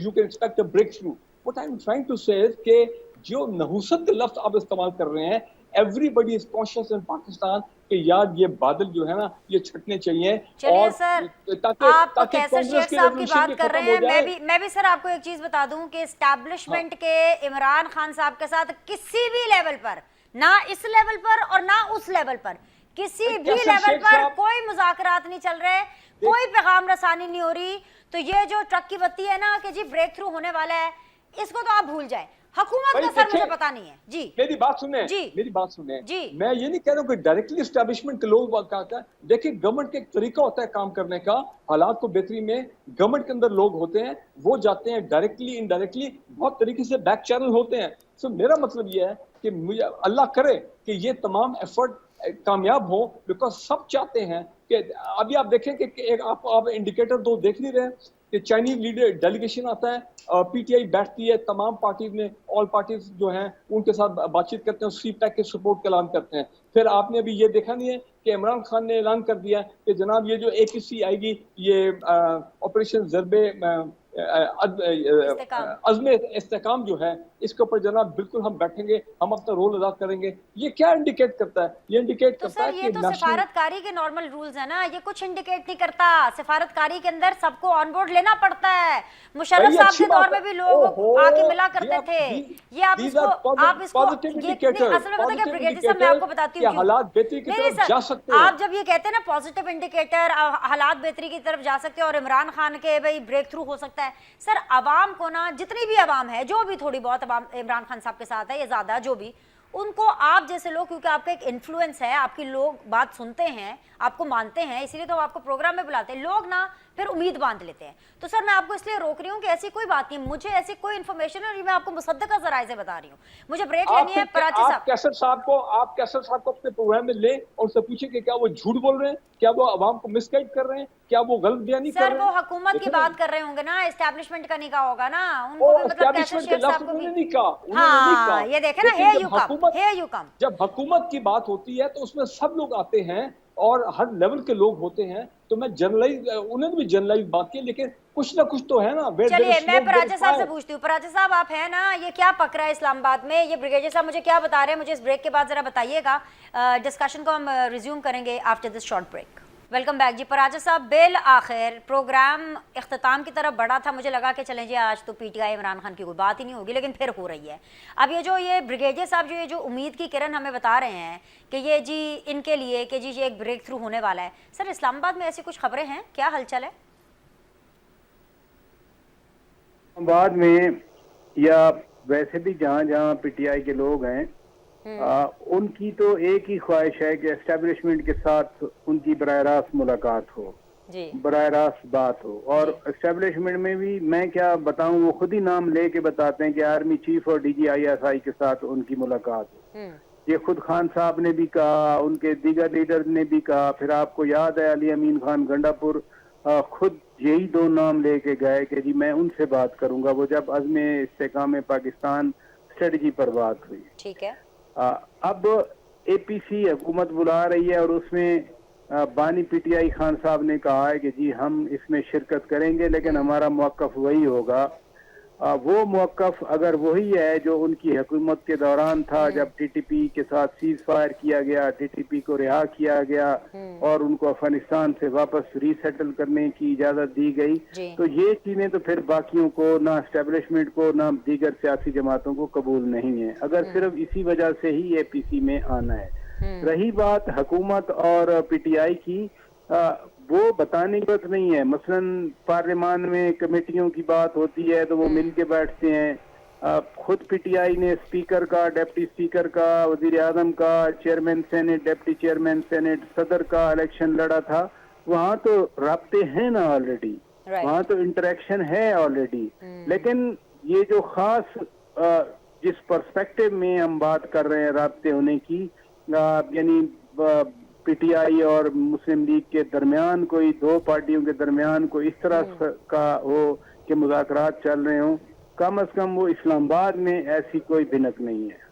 you can expect a breakthrough. What I am trying to say कि जो नहुसत के लफ्ज आप इस्तेमाल कर रहे हैं, everybody is conscious in Pakistan कि यार ये बादल जो है ना ये छटने चाहिए। चलिए और सर, ताकि आप ताकि कैसर कांग्रेस शेख की साहब की रेवोल्यूशन बात भी कर रहे खत्म हो हैं। जाए। मैं भी सर आपको एक चीज बता दूं कि एस्टैब्लिशमेंट के इमरान खान साहब के साथ किसी भी लेवल पर, ना इस लेवल पर और ना उस लेवल पर, किसी भी कैसर लेवल शेख पर साहब- कोई मुज़ाकरात नहीं चल रहे, कोई पैगाम रसानी नहीं हो रही। तो ये जो ट्रक की बत्ती है ना कि जी ब्रेक थ्रू होने वाला है, इसको तो आप भूल जाए। हुकूमत भाई का सर मुझे देखिए, पता नहीं है जी। मेरी बात सुने, जी। मेरी बात सुने। जी। मैं ये नहीं कह रहा हूँ कि डायरेक्टली एस्टैब्लिशमेंट के लोग बात करते हैं। देखिए, गवर्नमेंट का एक तरीका होता है काम करने का, हालात को बेहतरी में। गवर्नमेंट के अंदर लोग होते हैं, वो जाते हैं डायरेक्टली इनडायरेक्टली, बहुत तरीके से बैक चैनल होते हैं। सो मेरा मतलब ये है कि मुझे अल्लाह करे कि ये तमाम एफर्ट कामयाब हो, बिकॉज सब चाहते हैं कि अभी आप देखें कि एक आप इंडिकेटर दो देख नहीं रहे कि चाइनीज लीडर डेलीगेशन आता है, पीटीआई बैठती है, तमाम पार्टीज में, ऑल पार्टीज जो हैं उनके साथ बातचीत करते हैं, सी पैक के सपोर्ट का ऐलान करते हैं। फिर आपने अभी ये देखा नहीं है कि इमरान खान ने ऐलान कर दिया कि जनाब ये जो APC आएगी, ये ऑपरेशन ज़रबे इस्तेकाम। अज़्म इस्तेकाम जो है, इसके ऊपर जनाब बिल्कुल हम बैठेंगे, हम अपना रोल अदा करेंगे। ये क्या इंडिकेट करता है? ये इंडिकेट तो करता सर है ये कि तो नेशनल सिफारतकारी के नॉर्मल रूल्स है ना, ये कुछ इंडिकेट नहीं करता। सिफारतकारी के अंदर सबको ऑन बोर्ड लेना पड़ता है। मुशर्रफ भाई साहब अच्छी के दौर बात में है। भी लोग ओहो, आके मिला करते थे। ये आप these इसको are आप इसको positive ये नहीं, indicators, असल में पता क्या positive ब्रिगेडियर साहब, मैं indicators आपको बताती कि हूँ क्यों। हालात बेहतरी की नहीं तरफ सर, जा सकते हैं। आप जब ये कहते हैं ना पॉजिटिव इंडिकेटर, हालात बेहतरी की तरफ जा सकते हैं और इमरान खान के भाई ब्रेक थ्रू हो सकता है, सर अवाम को ना, जितनी भी अवाम है, जो भी थोड़ी बहुत अवाम इमरान खान साहब के साथ है या ज्यादा जो भी, उनको आप जैसे लोग, क्योंकि आपका एक इन्फ्लुएंस है, आपकी लोग बात सुनते हैं, आपको मानते हैं, इसीलिए तो आपको प्रोग्राम में बुलाते हैं लोग ना, फिर उम्मीद बांध लेते हैं। तो सर मैं आपको इसलिए रोक रही हूँ कि ऐसी कोई बात नहीं, मुझे ऐसी कोई इन्फॉर्मेशन है, मैं आपको मुसद्दका ज़राए से बता रही हूँ। मुझे ब्रेक लेनी है। पराची आप साहब, कैसर साहब को अपने प्रोग्राम में लें और उससे पूछें कि क्या वो झूठ बोल रहे हैं, क्या वो आवाम को मिसगाइड कर रहे हैं, क्या वो गलत बयानी कर सर रहे वो हैं। हुकूमत की देखिए ना, बात कर रहे होंगे ना, एस्टैब्लिशमेंट का नहीं कहा होगा ना वो उनको भी, मतलब कैसे एस्टैब्लिशमेंट के शेख लफ्ज साहब को उन्होंने भी। नहीं कहा, उन्होंने नहीं कहा। हाँ, ये देखे ना, लेकिन here you come, here you come। जब हुकूमत की बात होती है तो उसमें सब लोग आते हैं और हर लेवल के लोग होते हैं। तो मैं जनरलाइज, उन्होंने भी जनरलाइज बात की, लेकिन कुछ ना कुछ तो है ना। चलिए मैं पराचा साहब से पूछती हूँ। पराचा साहब आप हैं ना, ये क्या पक रहा है इस्लामाबाद में? ये ब्रिगेडियर साहब मुझे क्या बता रहे हैं, मुझे इस ब्रेक के बाद जरा बताइएगा। डिस्कशन को हम रिज्यूम करेंगे after this short break. Welcome back जी। पराचा साहब, बिल आखिर प्रोग्राम इख्तिताम की तरफ बढ़ा था, मुझे लगा कि चलें जी आज तो पीटीआई इमरान खान की कोई बात ही नहीं होगी, लेकिन फिर हो रही है। अब ये ब्रिगेडियर साहब जो ये जो उम्मीद की किरण हमें बता रहे हैं कि ये जी इनके लिए कि जी ये एक ब्रेक थ्रू होने वाला है, सर इस्लामाबाद में ऐसी कुछ खबरें हैं, क्या हलचल है? बाद में या वैसे भी जहाँ जहाँ पीटीआई के लोग हैं, उनकी तो एक ही ख्वाहिश है कि एस्टेब्लिशमेंट के साथ उनकी बराह रास्त मुलाकात हो जी, बराह रास्त बात हो। और एस्टेब्लिशमेंट में भी मैं क्या बताऊं, वो खुद ही नाम लेके बताते हैं कि आर्मी चीफ और DG ISI के साथ उनकी मुलाकात हो। ये खुद खान साहब ने भी कहा, उनके दीगर लीडर ने भी कहा। फिर आपको याद है अली अमीन खान गंडापुर खुद यही दो नाम लेके गए कि जी मैं उनसे बात करूंगा, वो जब अज़्म इस्तेकाम पाकिस्तान स्ट्रेटजी पर बात हुई। ठीक है। अब APC हुकूमत बुला रही है और उसमें बानी PTI खान साहब ने कहा है कि जी हम इसमें शिरकत करेंगे, लेकिन हमारा मौक़िफ़ वही होगा। वो मौक़िफ़ अगर वही है जो उनकी हुकूमत के दौरान था, जब TTP के साथ सीज फायर किया गया, TTP को रिहा किया गया और उनको अफगानिस्तान से वापस रीसेटल करने की इजाज़त दी गई, तो ये चीज़ें तो फिर बाकियों को, ना एस्टेब्लिशमेंट को, ना दीगर सियासी जमातों को कबूल नहीं है, अगर सिर्फ इसी वजह से ही APC में आना है। रही बात हुकूमत और PTI की, वो बताने की जरूरत नहीं है। मसलन पार्लियामान में कमेटियों की बात होती है तो वो मिल के बैठते हैं। खुद PTI ने स्पीकर का, डिप्टी स्पीकर का, वजीर आजम का, chairman senate, deputy chairman senate, सदर का इलेक्शन लड़ा था। वहाँ तो राब्ते हैं ना ऑलरेडी, Right. वहाँ तो इंटरेक्शन है ऑलरेडी। लेकिन ये जो खास जिस पर्सपेक्टिव में हम बात कर रहे हैं राब्ते होने की, यानी पीटीआई और मुस्लिम लीग के दरमियान, कोई दो पार्टियों के दरमियान कोई इस तरह का हो कि मुज़ाकरात चल रहे हों, कम से कम वो इस्लामाबाद में ऐसी कोई भिनक नहीं है।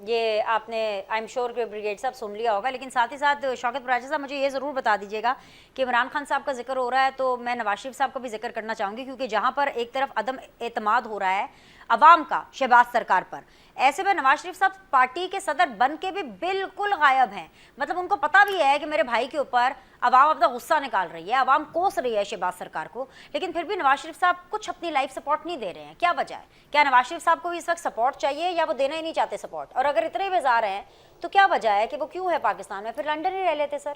ये आपने आई एम श्योर कि ब्रिगेड साहब सुन लिया होगा, लेकिन साथ ही साथ शौकत बराजा साहब मुझे ये ज़रूर बता दीजिएगा कि इमरान खान साहब का जिक्र हो रहा है तो मैं नवाज शरीफ साहब का भी जिक्र करना चाहूँगी, क्योंकि जहाँ पर एक तरफ अदम एतमाद हो रहा है अवाम का शहबाज सरकार पर, ऐसे में नवाज शरीफ साहब पार्टी के सदर बन के भी बिल्कुल गायब हैं। मतलब उनको पता भी है कि मेरे भाई के ऊपर अवाम अपना गुस्सा निकाल रही है, अवाम कोस रही है शहबाज सरकार को, लेकिन फिर भी नवाज शरीफ साहब कुछ अपनी लाइफ सपोर्ट नहीं दे रहे हैं। क्या वजह है? क्या नवाज शरीफ साहब को भी इस वक्त सपोर्ट चाहिए या वो देना ही नहीं चाहते सपोर्ट? और अगर इतने बेजार हैं तो क्या वजह है कि वो क्यों है पाकिस्तान में, फिर लंदन ही रह लेते सर?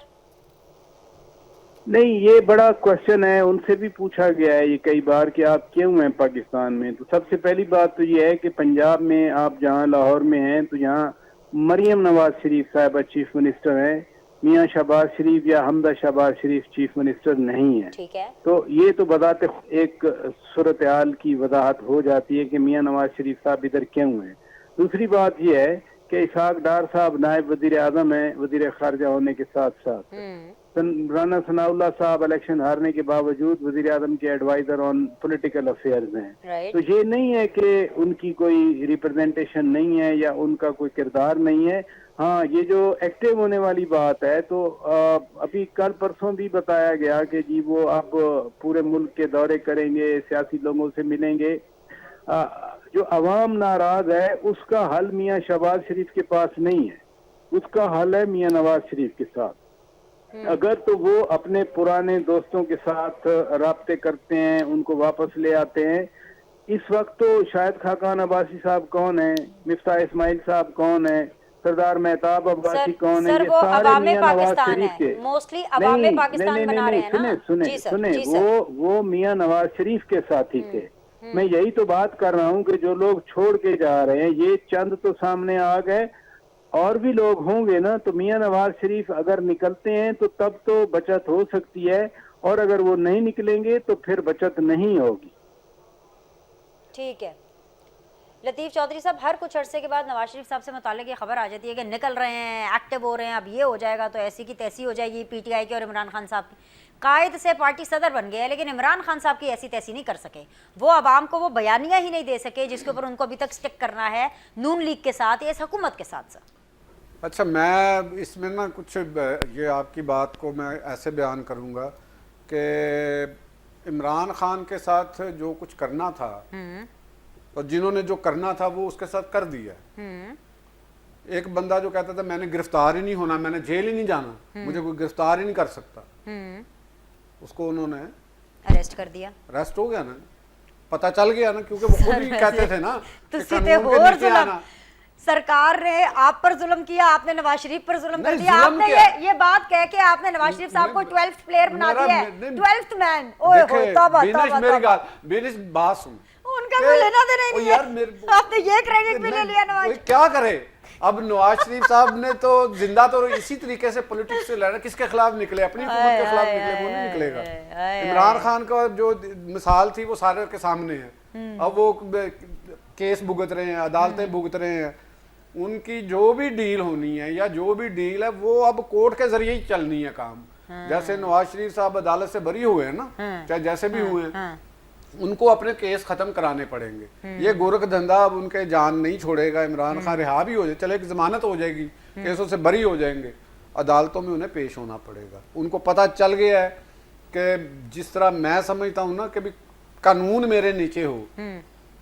नहीं, ये बड़ा क्वेश्चन है, उनसे भी पूछा गया है ये कई बार कि आप क्यों हैं पाकिस्तान में। तो सबसे पहली बात तो ये है कि पंजाब में आप जहाँ लाहौर में हैं तो यहाँ मरियम नवाज शरीफ साहिबा चीफ मिनिस्टर हैं, मियाँ शहबाज शरीफ या हमदा शहबाज शरीफ चीफ मिनिस्टर नहीं है। ठीक है। तो ये तो बताते एक सूरत हाल की वजाहत हो जाती है कि मियाँ नवाज शरीफ साहब इधर क्यों हैं। दूसरी बात यह है कि इसहाक डार साहब नायब वजीर आजम है, वजीर खारजा होने के साथ साथ राना सनाउल्लाह साहब इलेक्शन हारने के बावजूद वजीर आजम के एडवाइजर ऑन पॉलिटिकल अफेयर्स हैं। Right. तो ये नहीं है कि उनकी कोई रिप्रेजेंटेशन नहीं है या उनका कोई किरदार नहीं है। हाँ, ये जो एक्टिव होने वाली बात है तो अभी कल परसों भी बताया गया कि जी वो अब पूरे मुल्क के दौरे करेंगे, सियासी लोगों से मिलेंगे। जो अवाम नाराज है उसका हल मियाँ शहबाज शरीफ के पास नहीं है, उसका हल है मियाँ नवाज शरीफ के साथ। अगर तो वो अपने पुराने दोस्तों के साथ राब्ते करते हैं, उनको वापस ले आते हैं। इस वक्त तो शायद खाकान अब्बासी साहब कौन है, मिफ्ताह इस्माइल साहब कौन है, सरदार मेहताब अब्बासी कौन है, सर ये वो सारे अवामे मियाँ नवाज पाकिस्तान शरीफ के। है, मोस्टली अवामे पाकिस्तान बना रहे हैं ना। सुने जी सर, सुने जी सर। वो मियाँ नवाज शरीफ के साथी थे। मैं यही तो बात कर रहा हूँ कि जो लोग छोड़ के जा रहे हैं, ये चंद तो सामने आ गए, और भी लोग होंगे ना। तो मियाँ नवाज शरीफ अगर निकलते हैं तो तब तो बचत हो सकती है, और अगर वो नहीं निकलेंगे तो फिर बचत नहीं होगी। ठीक है। लतीफ़ चौधरी साहब, हर कुछ अरसे के बाद नवाज शरीफ साहब से मुताल्लिक़ ये खबर आ जाती है कि निकल रहे हैं, एक्टिव हो रहे हैं, अब ये हो जाएगा तो ऐसी की तैसी हो जाएगी पीटीआई की और इमरान खान साहब की। कायद से पार्टी सदर बन गए हैं, लेकिन इमरान खान साहब की ऐसी तैसी नहीं कर सके। वो आवाम को वो बयानिया ही नहीं दे सके जिसके ऊपर उनको अभी तक स्टिक करना है नून लीग के साथ या इस हुकूमत के साथ। सर अच्छा, मैं इसमें ना कुछ ये आपकी बात को मैं ऐसे बयान करूँगा कि इमरान खान के साथ जो कुछ करना था और जिन्होंने जो करना था वो उसके साथ कर दिया। एक बंदा जो कहता था मैंने गिरफ्तार ही नहीं होना, मैंने जेल ही नहीं जाना, मुझे कोई गिरफ्तार ही नहीं कर सकता, उसको उन्होंने अरेस्ट कर दिया। अरेस्ट हो गया ना, पता चल गया ना, क्योंकि वो खुद ही कहते थे ना कि कानून के और नीचे आना। सरकार ने आप पर जुल्म किया, आपने नवाज शरीफ पर जुल्म कर नहीं, दिया। जुल्म आपने क्या? ये बात कह के आपने नवाज शरीफ साहब को 12th प्लेयर बना मेरा- दिया है, नहीं, 12th मैन। ओए होए, तौबा बिनिश, तौबा मेरी तौबा। बिनिश बात सुन, उनका कोई लेना देना ही ओ नहीं यार है। मेरे- आपने ये क्रेडिट भी ले लिया नवाज। कोई क्या करे। अब नवाज शरीफ साहब ने तो जिंदा तो इसी तरीके से पॉलिटिक्स से लड़ा, किसके खिलाफ निकले, अपनी हुकूमत के खिलाफ निकले, वो नहीं निकलेगा। इमरान खान का जो मिसाल थी वो सारे के सामने है। अब वो केस भुगत रहे हैं, अदालतें भुगत रहे हैं, उनकी जो भी डील होनी है या जो भी डील है वो अब कोर्ट के जरिए ही चलनी है काम। जैसे नवाज शरीफ साहब अदालत से बरी हुए हैं ना, चाहे जैसे भी हुए हैं, उनको अपने केस खत्म कराने पड़ेंगे। ये गोरख धंधा अब उनके जान नहीं छोड़ेगा। इमरान खान रिहा भी हो जाए, चले जमानत हो जाएगी, केसों से बरी हो जाएंगे, अदालतों में उन्हें पेश होना पड़ेगा। उनको पता चल गया है कि जिस तरह मैं समझता हूँ ना कि भी कानून मेरे नीचे हो,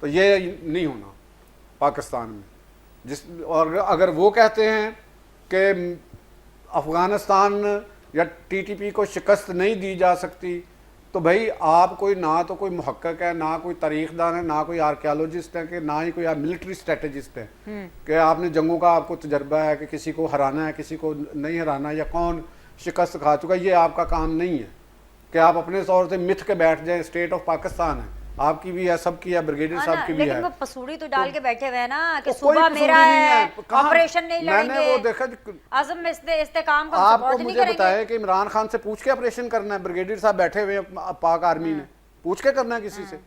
तो ये नहीं होना पाकिस्तान में। और अगर वो कहते हैं कि अफगानिस्तान या टीटीपी को शिकस्त नहीं दी जा सकती, तो भाई आप कोई ना तो कोई मुहक्कक है, ना कोई तारीखदान है, ना कोई आर्कियोलॉजिस्ट है, कि ना ही कोई आप मिलिट्री स्ट्रेटेजिस्ट है कि आपने जंगों का आपको तजर्बा है कि किसी को हराना है, किसी को नहीं हराना, या कौन शिकस्त खा चुका। ये आपका काम नहीं है कि आप अपने तौर से मिथ के बैठ जाएं स्टेट ऑफ पाकिस्तान है, आपकी भी है, सबकी है, ब्रिगेडियर साहब की भी लेकिन है। वो पसूड़ी तो डाल के बैठे हुए हैं ना कि कोई सुबह पसूड़ी मेरा नहीं है, कहाँ? ऑपरेशन नहीं मैंने वो लड़ेंगे, देखा, आजम में इस्तेकाम का आपको सपोर्ट नहीं मुझे करेंगे। बताया कि इमरान खान से पूछ के ऑपरेशन करना है। ब्रिगेडियर साहब बैठे हुए हैं पाक आर्मी ने, पूछ के करना है किसी से।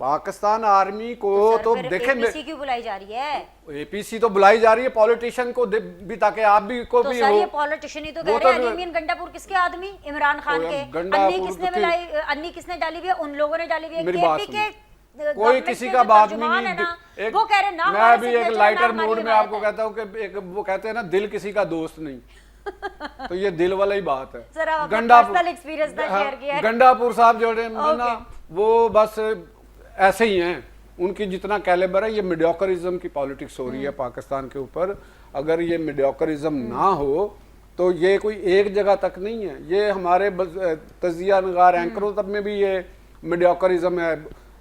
पाकिस्तान आर्मी को तो देखे, एपीसी क्यों बुलाई जा रही है? एपीसी तो बुलाई जा रही है पॉलिटिशियन को भी, ताकि आप भी को तो भी सर हो। ये पॉलिटिशियन ही तो वो कह रहे हैं। तो- अली मीन गंडापुर किसके आदमी? इमरान खान वो के। गंडापुर अन्नी किसने के- मिलाई? अन्नी किसने डाली हुई है? उन लोगों ने डाली हुई है। मेरी बात केपी सुनो। के कोई किसी का बात भी तर्जुमान है नहीं। ना, वो कह रहे हैं ना मैं हमारे भी एक signature, लाइटर ना हमारी मूड में हिमायत आपको है। कहता हूँ कि एक वो कहते हैं ना, दिल किसी का दोस्त नहीं। तो ये दिल वाला ही बात है। सर, आप अपना गंडापुर personal experience ना share किया है। गंडापुर साहब जो है ना, Okay. वो बस ऐसे ही हैं। उनकी जितना कैलिबर है, ये मीडियोकरिज्म की पॉलिटिक्स हो रही है पाकिस्तान के ऊपर। अगर ये मीडियोकरिज्म ना हो तो ये कोई एक जगह तक नहीं है। ये हमारे तजिया नगार एंकरों तक में भी ये मीडियोकरिज्म है,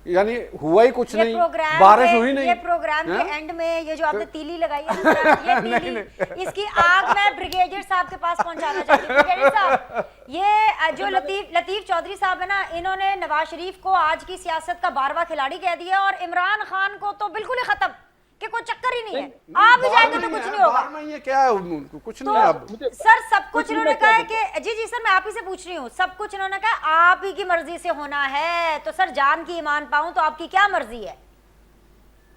यानी हुआ ही कुछ नहीं, बारिश हुई नहीं। ये प्रोग्राम के एंड में ये जो आपने तीली लगाई है ना सर, ये तीली, इसकी आग मैं ब्रिगेडियर साहब के पास पहुंचाना चाहती हूँ। ब्रिगेडियर साहब, ये जो लतीफ चौधरी साहब है ना, इन्होंने नवाज शरीफ को आज की सियासत का 12वां खिलाड़ी कह दिया और इमरान खान को तो बिल्कुल ही खत्म, कि कोई चक्कर ही नहीं है। आप भी जाएंगे तो कुछ नहीं होगा। ये क्या है, कुछ नहीं है अब। सर सब कुछ इन्होंने कहा है कि जी सर, मैं आप ही से पूछ रही हूँ, सब कुछ इन्होंने कहा आप ही की मर्जी से होना है। तो सर जान की ईमान पाऊं तो आपकी क्या मर्जी है?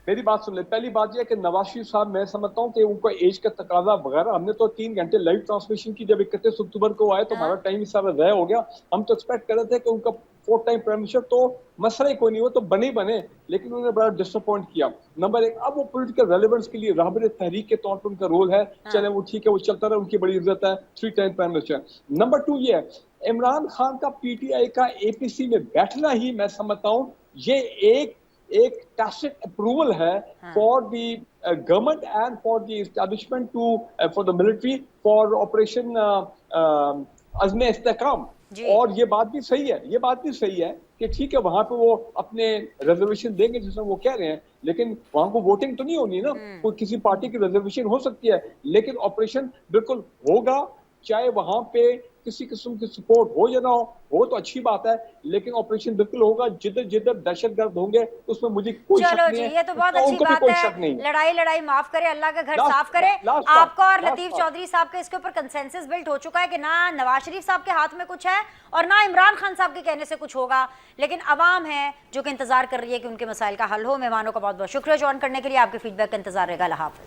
मेरी बात सुन ले। पहली बात यह कि नवाज शरीफ साहब, मैं समझता हूँ कि उनको एज का तकाजा वगैरह, हमने तो 3 घंटे लाइव ट्रांसमिशन की जब 31 अक्टूबर को आए तो हमारा टाइम सारा ज़ाया हो गया। हम तो एक्सपेक्ट कर रहे थे कि उनका 4th टाइम प्राइम मिनिस्टर तो मसला ही कोई नहीं, वो तो बने लेकिन उन्होंने बड़ा डिसअपॉइंट किया। नंबर 1, अब वो पॉलिटिकल रेलेवेंस के लिए रहबर तहरीक के तौर पर उनका रोल है। चले वो ठीक है, वो चलता रहा, उनकी बड़ी इज्जत है, 3 टाइम प्राइम मिनिस्टर। नंबर 2 ये है, इमरान खान का पीटीआई का एपीसी में बैठना ही मैं समझता हूँ ये एक tacit अप्रूवल है for the government and for the establishment to for the military for operation Azm Istehkam. और ये बात भी सही है, कि ठीक है वहां पे वो अपने रिजर्वेशन देंगे जिसमें वो कह रहे हैं, लेकिन वहां को वोटिंग तो नहीं होनी ना। कोई किसी पार्टी की रिजर्वेशन हो सकती है, लेकिन ऑपरेशन बिल्कुल होगा, चाहे वहां पे किसी किस्म की सपोर्ट हो या ना हो तो अच्छी बात है, लेकिन ऑपरेशन बिल्कुल होगा। जिधर जिधर दहशतगर्द होंगे उसमें मुझे कोई शक चलो नहीं जी, है, ये तो बहुत अच्छी उनको भी बात कोई है। शक नहीं है। लड़ाई माफ करे, अल्लाह का घर Last- साफ करे। last आपका और part, Latif last part। Chaudhary साहब के इसके ऊपर कंसेंसस बिल्ट हो चुका है कि ना नवाज शरीफ साहब के हाथ में कुछ है और ना इमरान खान साहब के कहने से कुछ होगा, लेकिन अवाम है जो कि इंतजार कर रही है कि उनके मसाइल का हल हो। मेहमानों का बहुत बहुत शुक्रिया ज्वाइन करने के लिए, आपके फीडबैक का इंतजार रहेगा। अल्लाह हाफिज।